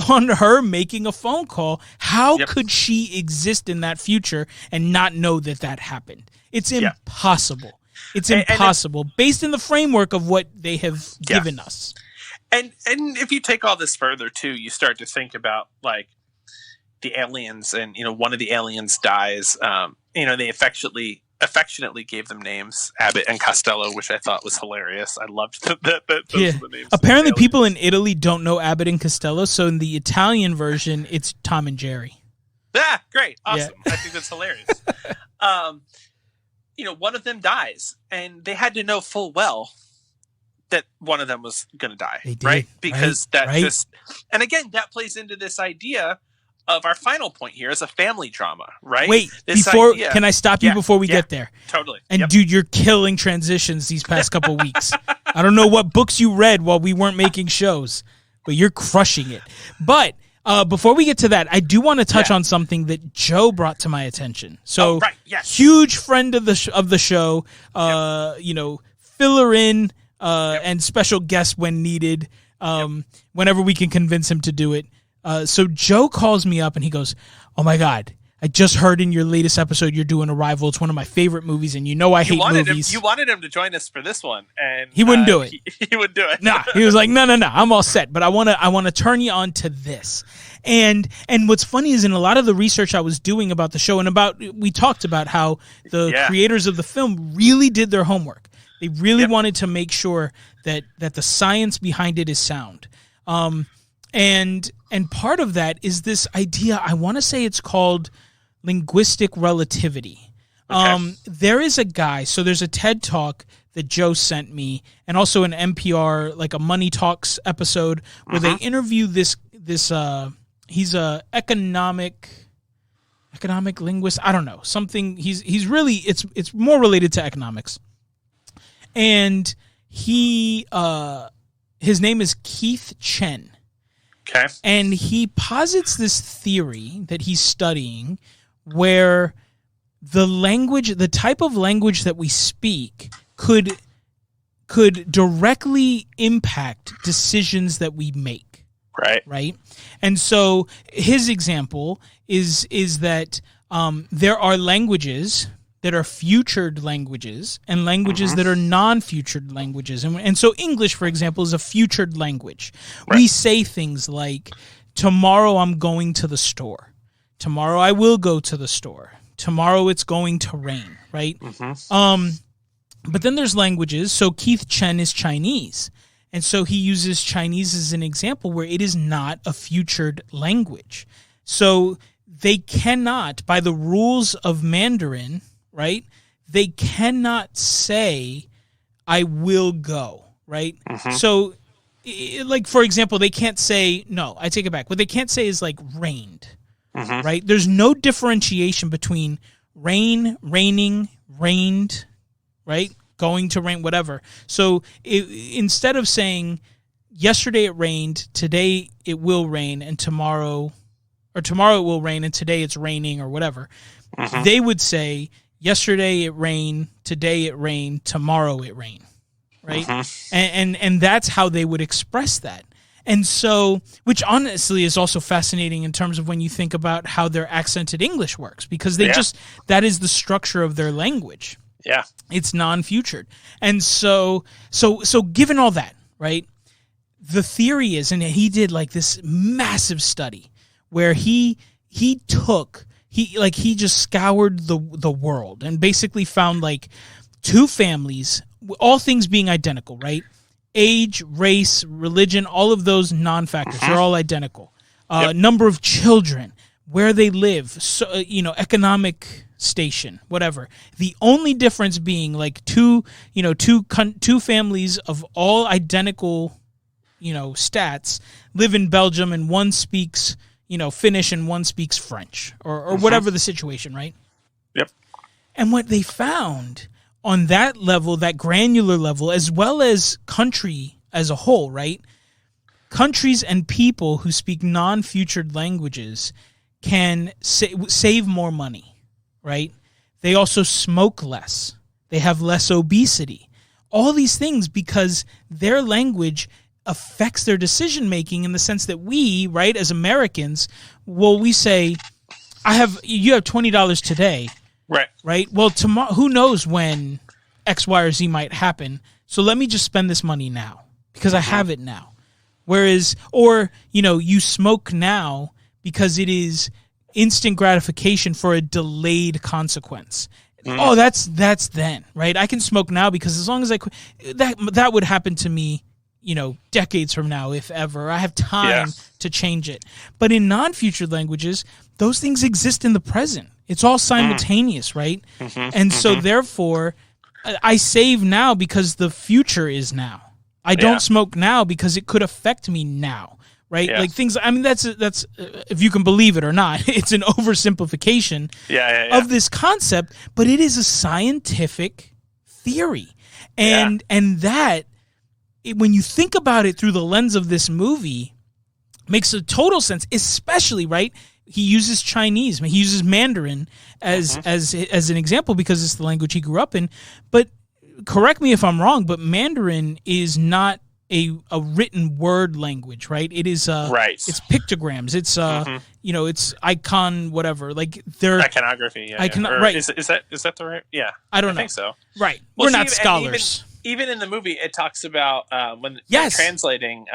on her making a phone call. How could she exist in that future and not know that happened? It's impossible. It's impossible based in the framework of what they have given us.
And if you take all this further too, you start to think about like the aliens, and one of the aliens dies. They affectionately gave them names, Abbott and Costello, which I thought was hilarious. I loved that. Those were the names.
Apparently, people in Italy don't know Abbott and Costello, so in the Italian version, it's Tom and Jerry.
Ah, great, awesome! Yeah. I think that's hilarious. One of them dies, and they had to know full well that one of them was going to die, right? Because just, and again, that plays into this idea of our final point here as a family drama, right?
Wait, can I stop you before we get there?
Totally.
And dude, you're killing transitions these past couple weeks. I don't know what books you read while we weren't making shows, but you're crushing it. But before we get to that, I do want to touch on something that Joe brought to my attention. So, huge friend of the show, filler in and special guest when needed, whenever we can convince him to do it. So Joe calls me up and he goes, "Oh my God, I just heard in your latest episode you're doing Arrival. It's one of my favorite movies, and I hate movies."
You wanted him to join us for this one, and
he wouldn't do it.
He wouldn't do it.
Nah, he was like, "No, I'm all set, but I want to turn you on to this." And what's funny is in a lot of the research I was doing about the show we talked about how the creators of the film really did their homework. They really wanted to make sure that the science behind it is sound. And part of that is this idea, I want to say it's called linguistic relativity. Okay. There is a guy, so there's a TED Talk that Joe sent me, and also an NPR, like a Money Talks episode, where they interview this he's a economic linguist, I don't know, something, he's really, it's more related to economics. And his name is Keith Chen.
Okay.
And he posits this theory that he's studying where the type of language that we speak could directly impact decisions that we make.
Right.
Right. And so his example is that there are languages that are futured languages and languages that are non-futured languages. And so English, for example, is a futured language. Right. We say things like, tomorrow I'm going to the store. Tomorrow I will go to the store. Tomorrow it's going to rain, right? But then there's languages. So Keith Chen is Chinese. And so he uses Chinese as an example where it is not a futured language. So they cannot, by the rules of Mandarin, right, they cannot say, I will go, right? So, like, for example, they can't say, no, I take it back. What they can't say is, like, rained right? There's no differentiation between rain, raining, rained, right? Going to rain, whatever. So instead of saying yesterday it rained, today it will rain, and tomorrow it will rain, and today it's raining, or whatever, they would say yesterday it rained, today it rained, tomorrow it rained, right? And that's how they would express that. And so, which honestly is also fascinating in terms of when you think about how their accented English works, because they that is the structure of their language.
Yeah.
It's non-futured. And so given all that, right, the theory is, and he did like this massive study where he just scoured the world and basically found like two families, all things being identical, right? Age, race, religion, all of those non-factors, they're all identical. Number of children, where they live, so, economic station, whatever. The only difference being like two families of all identical, stats live in Belgium, and one speaks, Finnish and one speaks French, or whatever the situation, right?
Yep.
And what they found on that level, that granular level, as well as country as a whole, right? Countries and people who speak non-futured languages can save more money, right? They also smoke less. They have less obesity. All these things because their language affects their decision-making in the sense that we, right, as Americans, we say, you have $20 today. Right. Well, tomorrow, who knows when X, Y, or Z might happen. So let me just spend this money now because I have it now. Whereas, you smoke now because it is instant gratification for a delayed consequence. Oh, that's then, right? I can smoke now because as long as that would happen to me, decades from now, if ever. I have time to change it. But in non-future languages, those things exist in the present. It's all simultaneous, right? And so therefore, I save now because the future is now. I don't smoke now because it could affect me now, right? Yeah. Like things. I mean, that's if you can believe it or not, it's an oversimplification of this concept, but it is a scientific theory, and that when you think about it through the lens of this movie, makes a total sense. Especially, right? He uses Chinese. He uses Mandarin as an example because it's the language he grew up in. But correct me if I'm wrong, but Mandarin is not a written word language, right? It is it's pictograms. It's it's icon whatever. Like they're
iconography. Right. Is that the right? Yeah.
I don't know.
I think so.
Right. We're not scholars.
Even in the movie, it talks about when translating.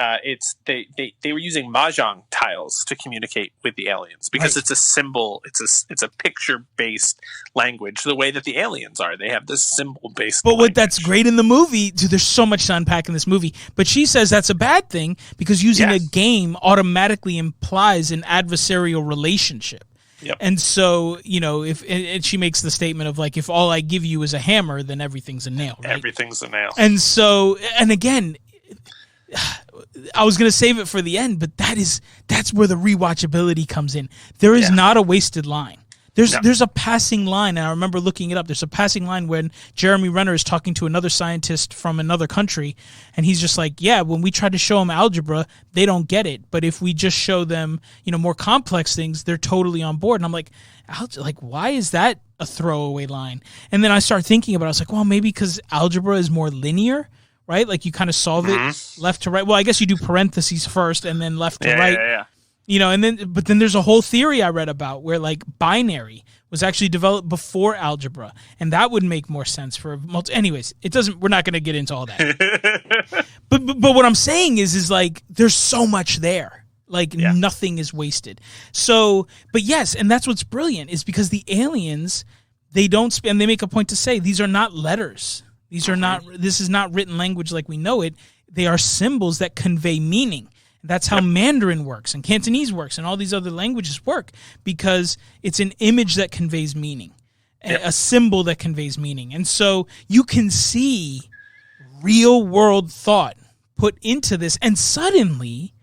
They were using mahjong tiles to communicate with the aliens because it's a symbol. It's a picture based language. The way that the aliens are, they have this symbol based.
But what that's great in the movie, dude, there's so much to unpack in this movie. But she says that's a bad thing because using a game automatically implies an adversarial relationship. Yep. And so, if she makes the statement of like, if all I give you is a hammer, then everything's a nail, right?
Everything's a nail.
And so, and again, I was going to save it for the end, but that's where the rewatchability comes in. There is not a wasted line. There's a passing line, and I remember looking it up. There's a passing line when Jeremy Renner is talking to another scientist from another country, and he's just like, when we try to show them algebra, they don't get it. But if we just show them, more complex things, they're totally on board. And I'm like, why is that a throwaway line? And then I start thinking about it. I was like, well, maybe because algebra is more linear, right? Like you kind of solve it left to right. Well, I guess you do parentheses first and then left to right. Yeah. But then there's a whole theory I read about where like binary was actually developed before algebra, and that would make more sense for anyways, it doesn't. We're not going to get into all that. but what I'm saying is like there's so much there. Like nothing is wasted. So, but yes, and that's what's brilliant is because the aliens, they don't and they make a point to say these are not letters. These are not. This is not written language like we know it. They are symbols that convey meaning. That's how Mandarin works and Cantonese works and all these other languages work because it's an image that conveys meaning, a symbol that conveys meaning. And so you can see real world thought put into this and suddenly,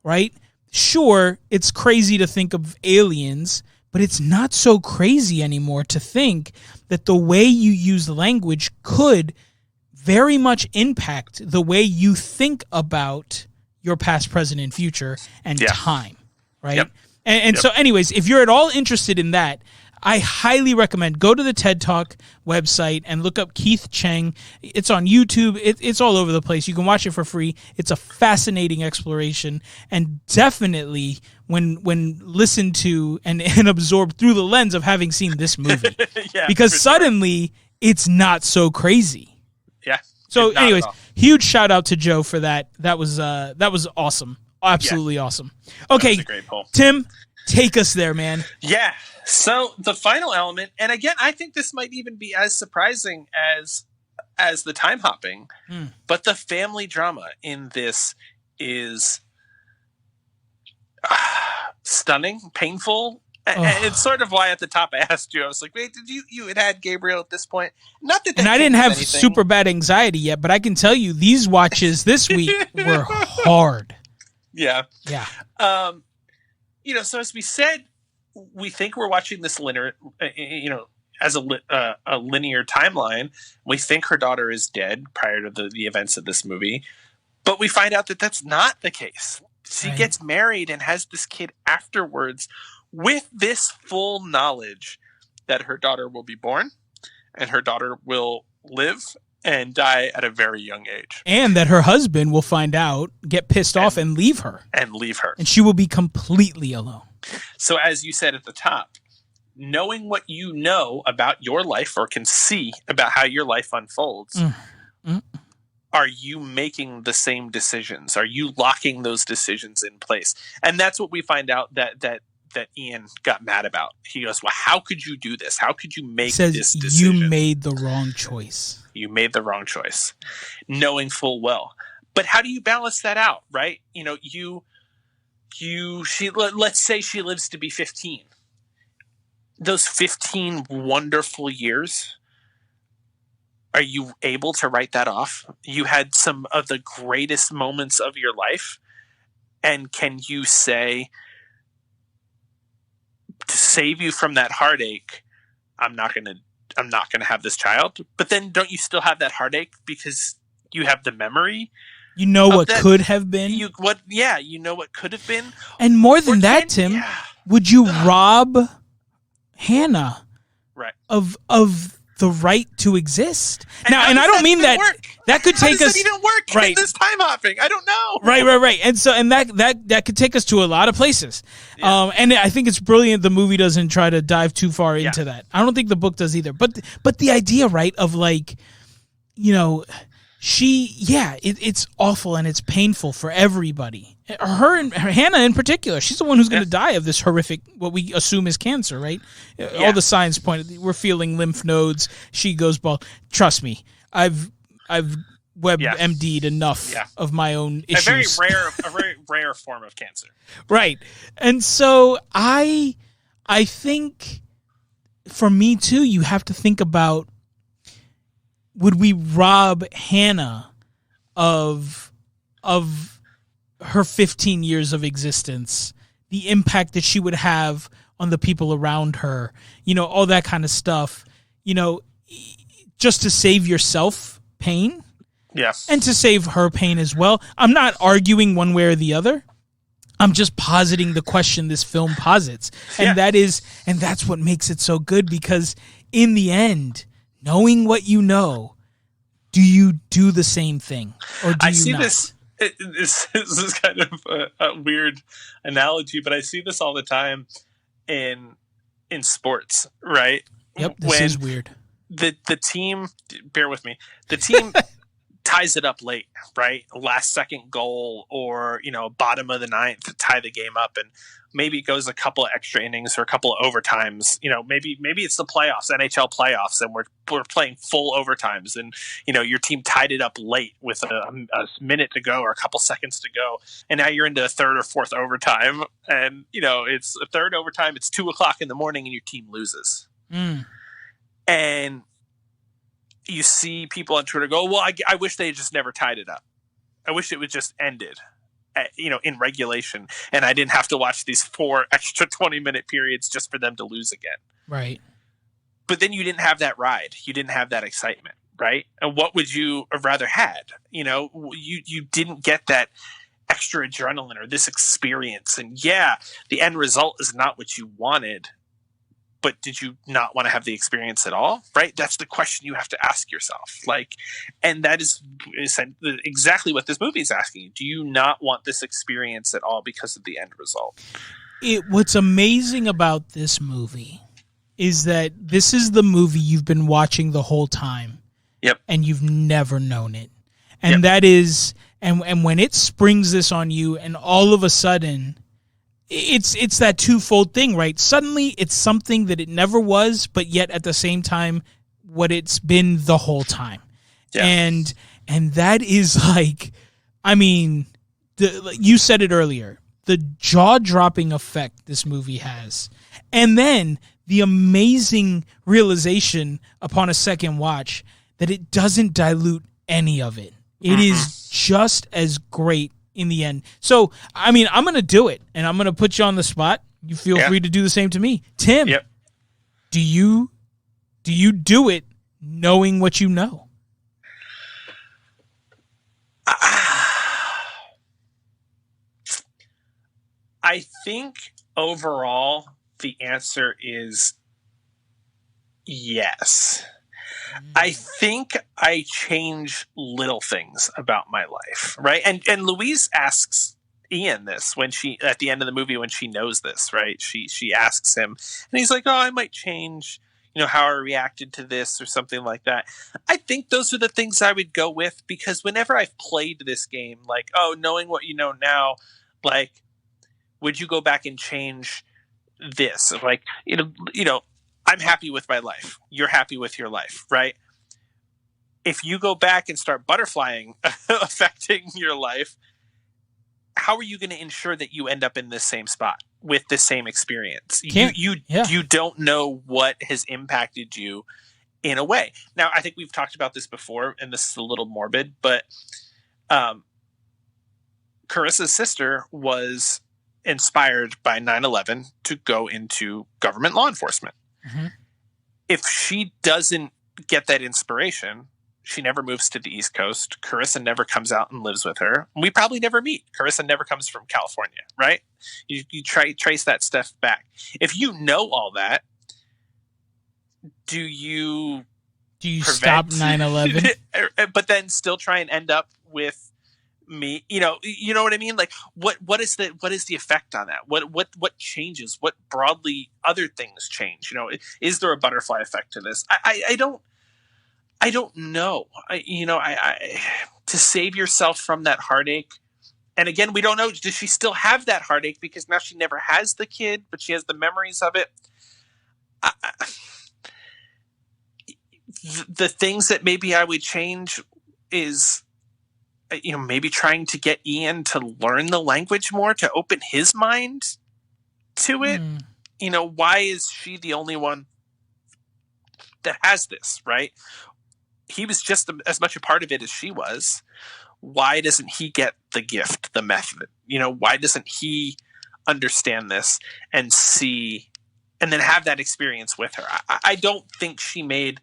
right, sure, it's crazy to think of aliens, but it's not so crazy anymore to think that the way you use language could very much impact the way you think about your past, present, and future and time, right?
Yep.
And so anyways, if you're at all interested in that, I highly recommend go to the TED Talk website and look up Keith Cheng. It's on YouTube. It's all over the place. You can watch it for free. It's a fascinating exploration, and definitely when listened to and absorbed through the lens of having seen this movie, because suddenly it's not so crazy.
Yeah.
So anyways, huge shout out to Joe for that. That was awesome. Absolutely awesome. Okay,
that was a great poll.
Tim, take us there, man.
Yeah. So the final element, and again, I think this might even be as surprising as the time hopping, but the family drama in this is stunning, painful. And it's sort of why at the top I asked you, I was like, wait, did you had Gabriel at this point? Not that,
and I didn't have super bad anxiety yet, but I can tell you these watches this week were hard.
Yeah.
Yeah.
So as we said, we think we're watching this linear, as a linear timeline. We think her daughter is dead prior to the events of this movie, but we find out that that's not the case. She gets married and has this kid afterwards with this full knowledge that her daughter will be born and her daughter will live and die at a very young age. And
that her husband will find out, get pissed off, and leave her. And she will be completely alone.
So as you said at the top, knowing what you know about your life or can see about how your life unfolds, are you making the same decisions? Are you locking those decisions in place? And that's what we find out that Ian got mad about. He goes, well, how could you do this? How could you make this decision?
You made the wrong choice.
You made the wrong choice, knowing full well. But how do you balance that out, right? Let's say she lives to be 15. Those 15 wonderful years, are you able to write that off? You had some of the greatest moments of your life, and can you say, to save you from that heartache, I'm not going to have this child? But then don't you still have that heartache because you have the memory?
You know what could have been?
You know what could have been?
And more than that, Tim, would you rob Hannah of the right to exist? And I don't mean that that could take us.
How does that even work in this time hopping? I don't know.
Right. And that could take us to a lot of places. Yeah. And I think it's brilliant the movie doesn't try to dive too far into that. I don't think the book does either. But the idea, right, of like, it's awful and it's painful for everybody. Her and Hannah in particular, she's the one who's going to die of this horrific, what we assume is cancer, right? Yeah. All the signs point, we're feeling lymph nodes. She goes bald. Trust me, I've WebMD'd enough of my own issues.
A very rare form of cancer.
Right. And so I think for me too, you have to think about, would we rob Hannah of her 15 years of existence, the impact that she would have on the people around her, all that kind of stuff, just to save yourself pain?
Yes.
And to save her pain as well. I'm not arguing one way or the other. I'm just positing the question this film posits. And that's what makes it so good, because in the end, knowing what you know, do you do the same thing, or do you not?
This is kind of a weird analogy, but I see this all the time in sports, right?
Yep, this is weird.
The team, bear with me, the team ties it up late, right? Last second goal, or bottom of the ninth to tie the game up, and maybe it goes a couple of extra innings or a couple of overtimes. Maybe it's the playoffs, NHL playoffs, and we're playing full overtimes, and your team tied it up late with a minute to go or a couple seconds to go, and now you're into a third or fourth overtime, and it's a third overtime. It's 2:00 in the morning, and your team loses, and you see people on Twitter go, well, I wish they had just never tied it up. I wish it was just ended. in regulation, and I didn't have to watch these 4 extra 20-minute periods just for them to lose again.
Right.
But then you didn't have that ride. You didn't have that excitement, right? And what would you have rather had? You didn't get that extra adrenaline or this experience. And yeah, the end result is not what you wanted, but did you not want to have the experience at all? Right? That's the question you have to ask yourself. And that is exactly what this movie is asking you. Do you not want this experience at all because of the end result?
What's amazing about this movie is that this is the movie you've been watching the whole time.
Yep.
And you've never known it. And
yep.
that is, and when it springs this on you and all of a sudden, it's that twofold thing, right? Suddenly it's something that it never was, but yet at the same time, what it's been the whole time. Yeah. And that is you said it earlier, the jaw-dropping effect this movie has. And then the amazing realization upon a second watch that it doesn't dilute any of it. It is just as great in the end. So, I'm going to do it, and I'm going to put you on the spot. You feel free to do the same to me. Tim, do you do it knowing what you know?
I think overall the answer is yes. I think I change little things about my life, right? And Louise asks Ian this when at the end of the movie, when she knows this, right? She asks him, and he's like, "Oh, I might change, how I reacted to this or something like that." I think those are the things I would go with, because whenever I've played this game, knowing what you know now, would you go back and change this? I'm happy with my life. You're happy with your life, right? If you go back and start butterflying affecting your life, how are you going to ensure that you end up in this same spot with the same experience? You don't know what has impacted you in a way. Now, I think we've talked about this before, and this is a little morbid, but Carissa's sister was inspired by 9/11 to go into government law enforcement. Mm-hmm. If she doesn't get that inspiration, she never moves to the East Coast. Carissa never comes out and lives with her. We probably never meet. Carissa never comes from California, right? You trace that stuff back. If you know all that, do you
stop 9/11?
But then still try and end up with me, you know what I mean? What is the effect on that? What changes? What broadly other things change? Is there a butterfly effect to this? I don't know. To save yourself from that heartache. And again, we don't know. Does she still have that heartache because now she never has the kid, but she has the memories of it? The things that maybe I would change is, maybe trying to get Ian to learn the language more, to open his mind to it. Why is she the only one that has this, right? He was just as much a part of it as she was. Why doesn't he get the gift, the method? Why doesn't he understand this and see, and then have that experience with her? I don't think she made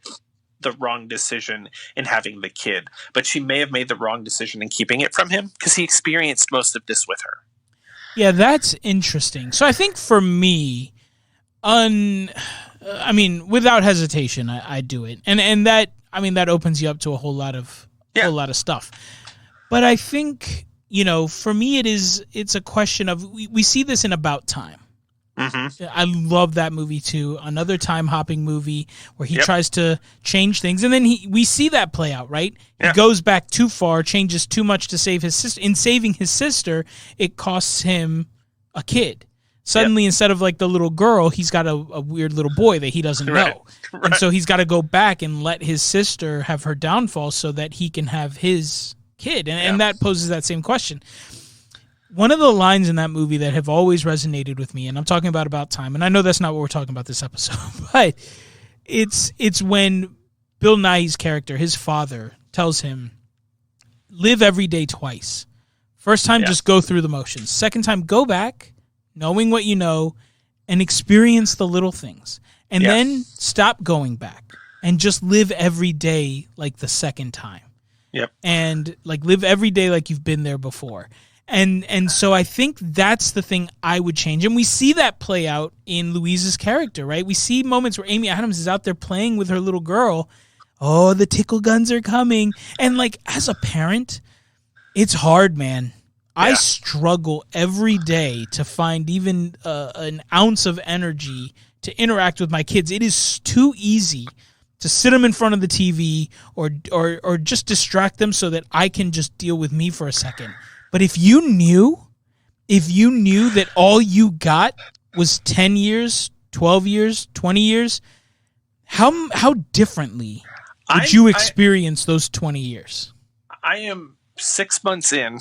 the wrong decision in having the kid, but she may have made the wrong decision in keeping it from him, because he experienced most of this with her.
Yeah, that's interesting. So I think for me, without hesitation, I do it, and that opens you up to a whole lot of stuff. But I think for me, it's a question of we see this in About Time. Mm-hmm. I love that movie too. Another time-hopping movie where he tries to change things, and then we see that play out, right? Yeah. He goes back too far, changes too much to save his sister. In saving his sister, it costs him a kid. Suddenly, instead of the little girl, he's got a weird little boy that he doesn't know. Right. And so he's got to go back and let his sister have her downfall so that he can have his kid. And that poses that same question. One of the lines in that movie that have always resonated with me, and I'm talking about Time, and I know that's not what we're talking about this episode, but it's when Bill Nighy's character, his father, tells him, live every day twice. First time, just go through the motions. Second time, go back, knowing what you know, and experience the little things. And then stop going back and just live every day like the second time.
Yep.
And like live every day like you've been there before. And so I think that's the thing I would change. And we see that play out in Louise's character, right? We see moments where Amy Adams is out there playing with her little girl. Oh, the tickle guns are coming. And like as a parent, it's hard, man. Yeah. I struggle every day to find even an ounce of energy to interact with my kids. It is too easy to sit them in front of the TV or just distract them so that I can just deal with me for a second. But if you knew that all you got was 10 years, 12 years, 20 years, how differently would you experience those 20 years?
I am 6 months in,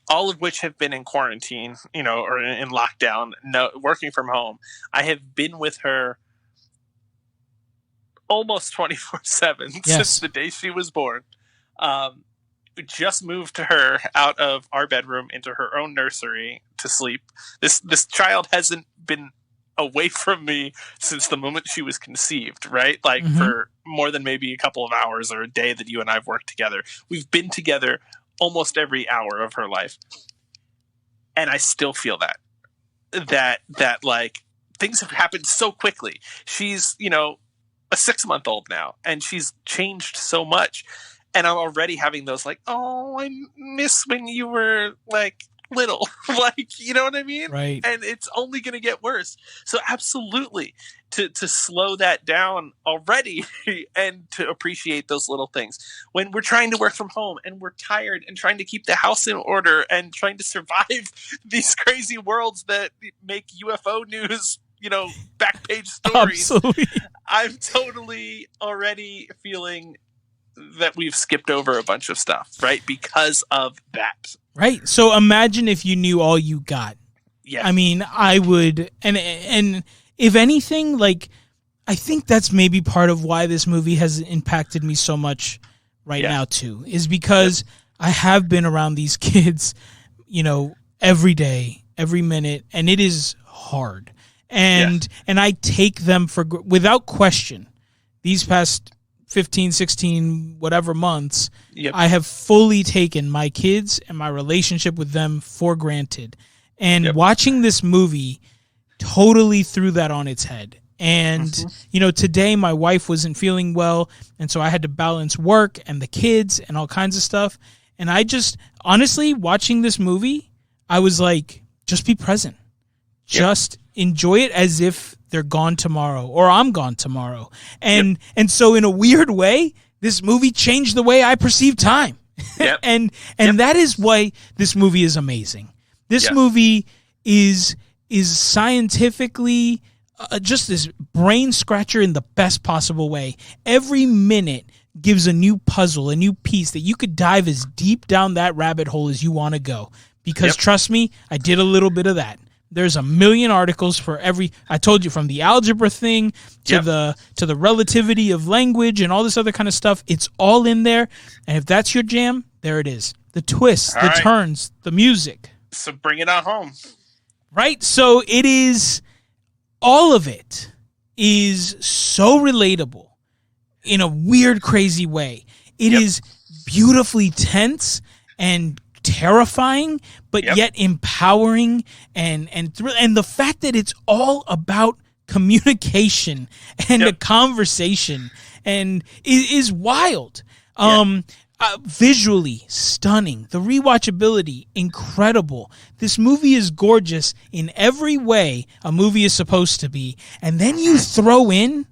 all of which have been in quarantine, or in lockdown, working from home. I have been with her almost 24/7 since the day she was born. Just moved her out of our bedroom into her own nursery to sleep. This child hasn't been away from me since the moment she was conceived, right? Like for more than maybe a couple of hours or a day that you and I have worked together. We've been together almost every hour of her life. And I still feel that like things have happened so quickly. She's, a 6-month-old now, and she's changed so much. And I'm already having those like, oh, I miss when you were like little, like, you know what I mean?
Right.
And it's only going to get worse. So absolutely to slow that down already and to appreciate those little things when we're trying to work from home and we're tired and trying to keep the house in order and trying to survive these crazy worlds that make UFO news, back page stories.
Absolutely.
I'm totally already feeling that we've skipped over a bunch of stuff, right? Because of that.
Right. So imagine if you knew all you got.
Yeah.
I mean, I would, and if anything, like, I think that's maybe part of why this movie has impacted me so much right now too, is because I have been around these kids, every day, every minute, and it is hard. And I take them without question, these past 15, 16, whatever months, I have fully taken my kids and my relationship with them for granted. And watching this movie totally threw that on its head. And, today my wife wasn't feeling well, and so I had to balance work and the kids and all kinds of stuff. And I just, honestly, watching this movie, I was like, just be present. Just enjoy it as if they're gone tomorrow or I'm gone tomorrow. And so in a weird way, this movie changed the way I perceive time. and that is why this movie is amazing. This movie is scientifically just this brain scratcher in the best possible way. Every minute gives a new puzzle, a new piece that you could dive as deep down that rabbit hole as you want to go. Because trust me, I did a little bit of that. There's a million articles for I told you, from the algebra thing to the relativity of language and all this other kind of stuff. It's all in there. And if that's your jam, there it is. The twists, the turns, the music.
So bring it on home.
Right? So it is, all of it is so relatable in a weird, crazy way. It is beautifully tense and terrifying, but yet empowering and the fact that it's all about communication and a conversation and is wild. Visually stunning, the rewatchability incredible. This movie is gorgeous in every way a movie is supposed to be, and then you throw in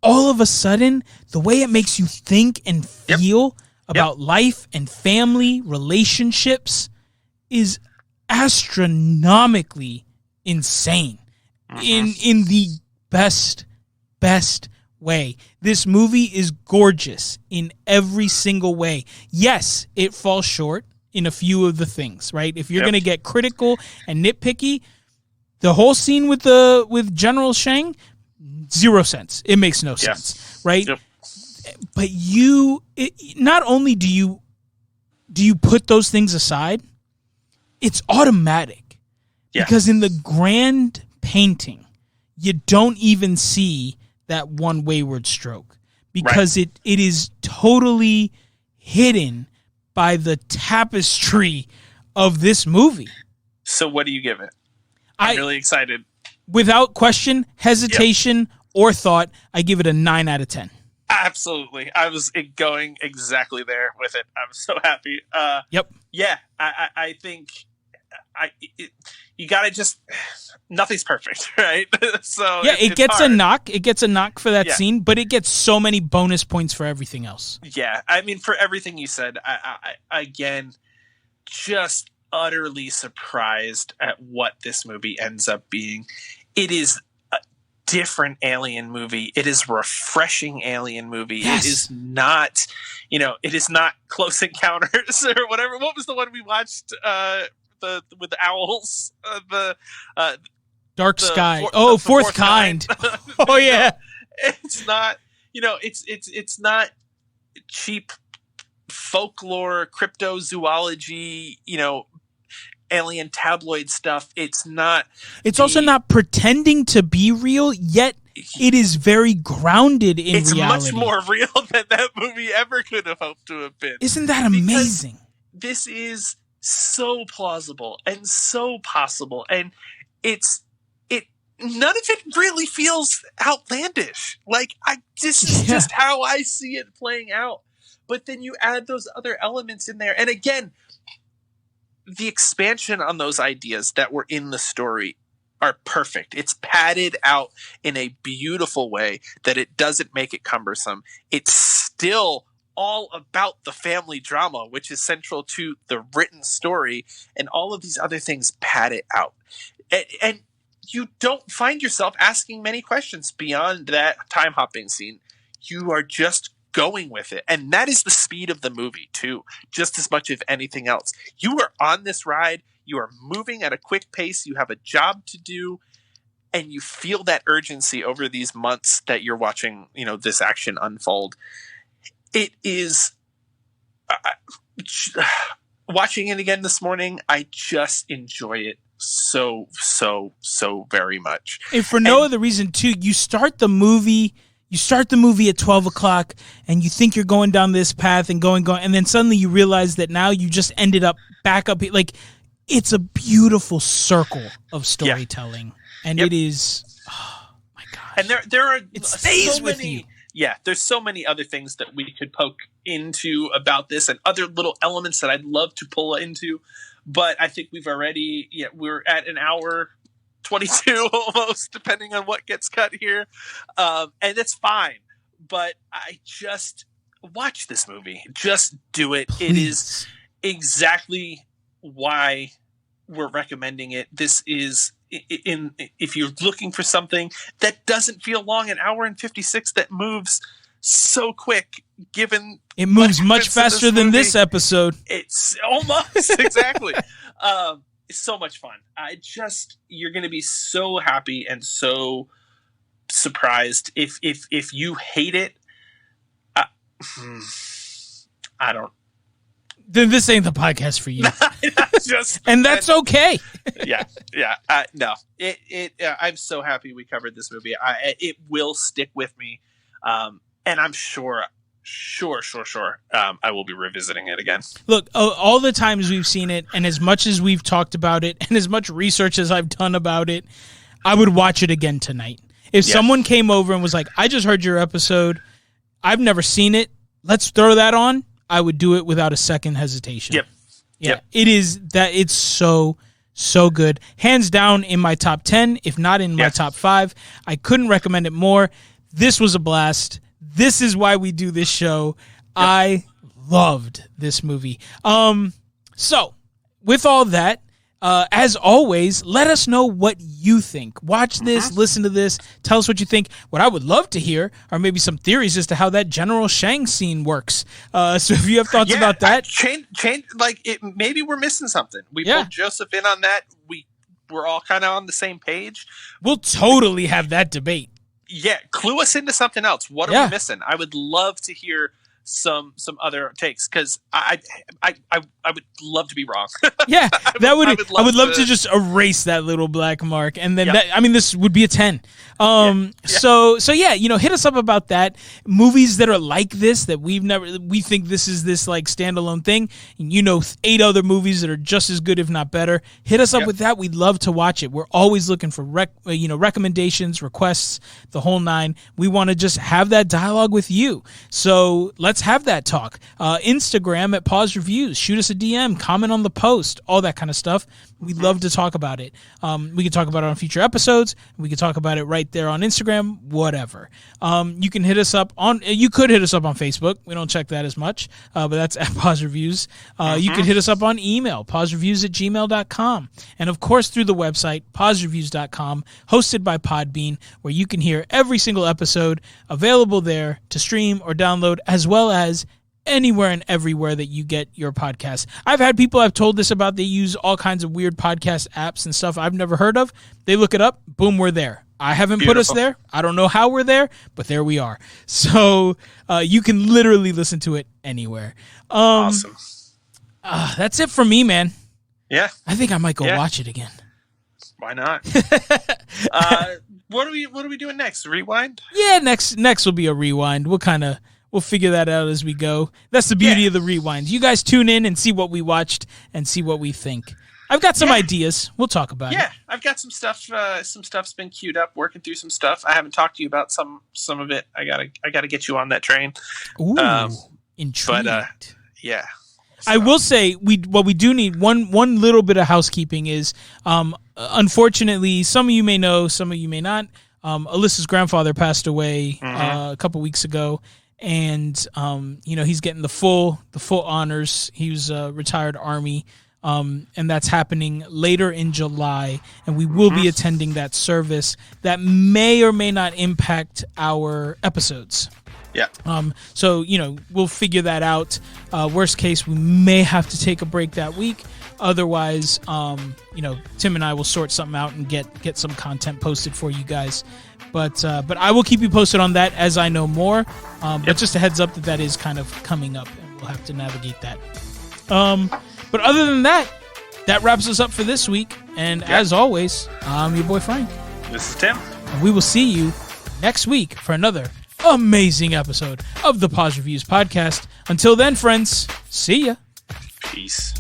all of a sudden the way it makes you think and feel about life and family relationships is astronomically insane in the best way. This movie is gorgeous in every single way. Yes, it falls short in a few of the things, right? If you're going to get critical and nitpicky, the whole scene with General Shang, 0 sense. It makes no sense, right? But not only do you put those things aside, it's automatic.
Yeah.
Because in the grand painting, you don't even see that one wayward stroke. Because it is totally hidden by the tapestry of this movie.
So what do you give it? I'm really excited.
Without question, hesitation, or thought, I give it a 9 out of 10.
Absolutely. I was going exactly there with it. I'm so happy.
Yep.
Yeah, I think you got to just... Nothing's perfect, right? So
yeah, it gets
hard.
a knock. It gets a knock for that scene, but it gets so many bonus points for everything else.
Yeah, I mean, for everything you said, I again, just utterly surprised at what this movie ends up being. It is a different Alien movie. It is a refreshing Alien movie.
Yes.
It is not, it is not Close Encounters or whatever. What was the one we watched? With the owls,
Dark Sky. Fourth Kind. Oh yeah.
It's not. It's not cheap folklore, cryptozoology. Alien tabloid stuff. It's not.
It's also not pretending to be real, yet it is very grounded in reality.
It's much more real than that movie ever could have hoped to have been.
Isn't that amazing?
This is so plausible and so possible, and none of it really feels outlandish. Like, this is just how I see it playing out. But then you add those other elements in there, and again, the expansion on those ideas that were in the story are perfect. It's padded out in a beautiful way that it doesn't make it cumbersome. It's still all about the family drama, which is central to the written story, and all of these other things pad it out. And you don't find yourself asking many questions beyond that time hopping scene. You are just going with it. And that is the speed of the movie too, just as much as anything else. You are on this ride. You are moving at a quick pace. You have a job to do. And you feel that urgency over these months that you're watching, this action unfold. It is watching it again this morning. I just enjoy it so very much.
And for no other reason too, you start the movie at 12 o'clock and you think you're going down this path and going, and then suddenly you realize that now you just ended up back up. Like, it's a beautiful circle of storytelling. Yeah. And it is, oh my gosh.
And there are,
it stays with you.
Yeah, there's so many other things that we could poke into about this and other little elements that I'd love to pull into. But I think we're at an hour 22 almost, depending on what gets cut here. And that's fine. But I just watch this movie. Just do it.
Please.
It is exactly why we're recommending it. This is... if you're looking for something that doesn't feel long, an hour and 56 that moves so quick, given
it moves much faster than this episode.
It's almost exactly. It's so much fun. You're going to be so happy and so surprised. If you hate it, I don't.
Then this ain't the podcast for you. And that's okay.
Yeah. No, I'm so happy we covered this movie. It will stick with me. And I'm sure, I will be revisiting it again.
Look, all the times we've seen it, and as much as we've talked about it, and as much research as I've done about it, I would watch it again tonight. If someone came over and was like, I just heard your episode, I've never seen it, let's throw that on, I would do it without a second hesitation.
Yep.
Yeah, yep. It's so good. Hands down in my top 10, if not in my top 5. I couldn't recommend it more. This was a blast. This is why we do this show. Yep. I loved this movie. So, with all that, as always, let us know what you think. Watch this, listen to this, tell us what you think. What I would love to hear are maybe some theories as to how that General Shang scene works. So if you have thoughts about that.
Change, maybe we're missing something. We pulled Joseph in on that. We're all kind of on the same page.
We'll totally have that debate.
Yeah, clue us into something else. What are we missing? I would love to hear some other takes, because I would love to be wrong.
Yeah, I would love to just erase that little black mark, and then this would be a 10. So yeah, hit us up about that. Movies that are like this that we think this is this like standalone thing. 8 other movies that are just as good, if not better. Hit us up with that. We'd love to watch it. We're always looking for recommendations, requests, the whole 9. We want to just have that dialogue with you. So let's have that talk. Instagram at Pause Reviews. Shoot us a DM. Comment on the post. All that kind of stuff. We'd love to talk about it. We can talk about it on future episodes. We can talk about it right there on Instagram. Whatever. You can hit us up on. You could hit us up on Facebook. We don't check that as much, but that's at Pause Reviews. You can hit us up on email, pausereviews@gmail.com, and of course through the website pausereviews.com, hosted by Podbean, where you can hear every single episode available there to stream or download, as well as anywhere and everywhere that you get your podcast. I've had people I've told this about, they use all kinds of weird podcast apps and stuff I've never heard of. They look it up, boom, we're there. I haven't put us there. I don't know how we're there, but there we are. So you can literally listen to it anywhere.
Awesome.
That's it for me, man.
Yeah.
I think I might go watch it again.
Why not? What are we doing next? Rewind?
Yeah, next will be a rewind. We'll figure that out as we go. That's the beauty of the rewind. You guys tune in and see what we watched and see what we think. I've got some ideas. We'll talk about it.
Yeah, I've got some stuff. Some stuff's been queued up. Working through some stuff. I haven't talked to you about some of it. I gotta get you on that train.
Ooh, intrigued.
But yeah.
So. I will say we do need one little bit of housekeeping is unfortunately, some of you may know, some of you may not. Alyssa's grandfather passed away a couple weeks ago, and he's getting the full honors. He was a retired Army, and that's happening later in July, and we will be attending that service. That may or may not impact our episodes.
Yeah.
So, we'll figure that out. Worst case, we may have to take a break that week. Otherwise, Tim and I will sort something out and get some content posted for you guys. But I will keep you posted on that as I know more. But just a heads up that is kind of coming up, and we'll have to navigate that. But other than that wraps us up for this week. And as always, I'm your boy Frank.
This is Tim.
And we will see you next week for another amazing episode of the Pause Reviews podcast. Until then, friends, see ya.
Peace.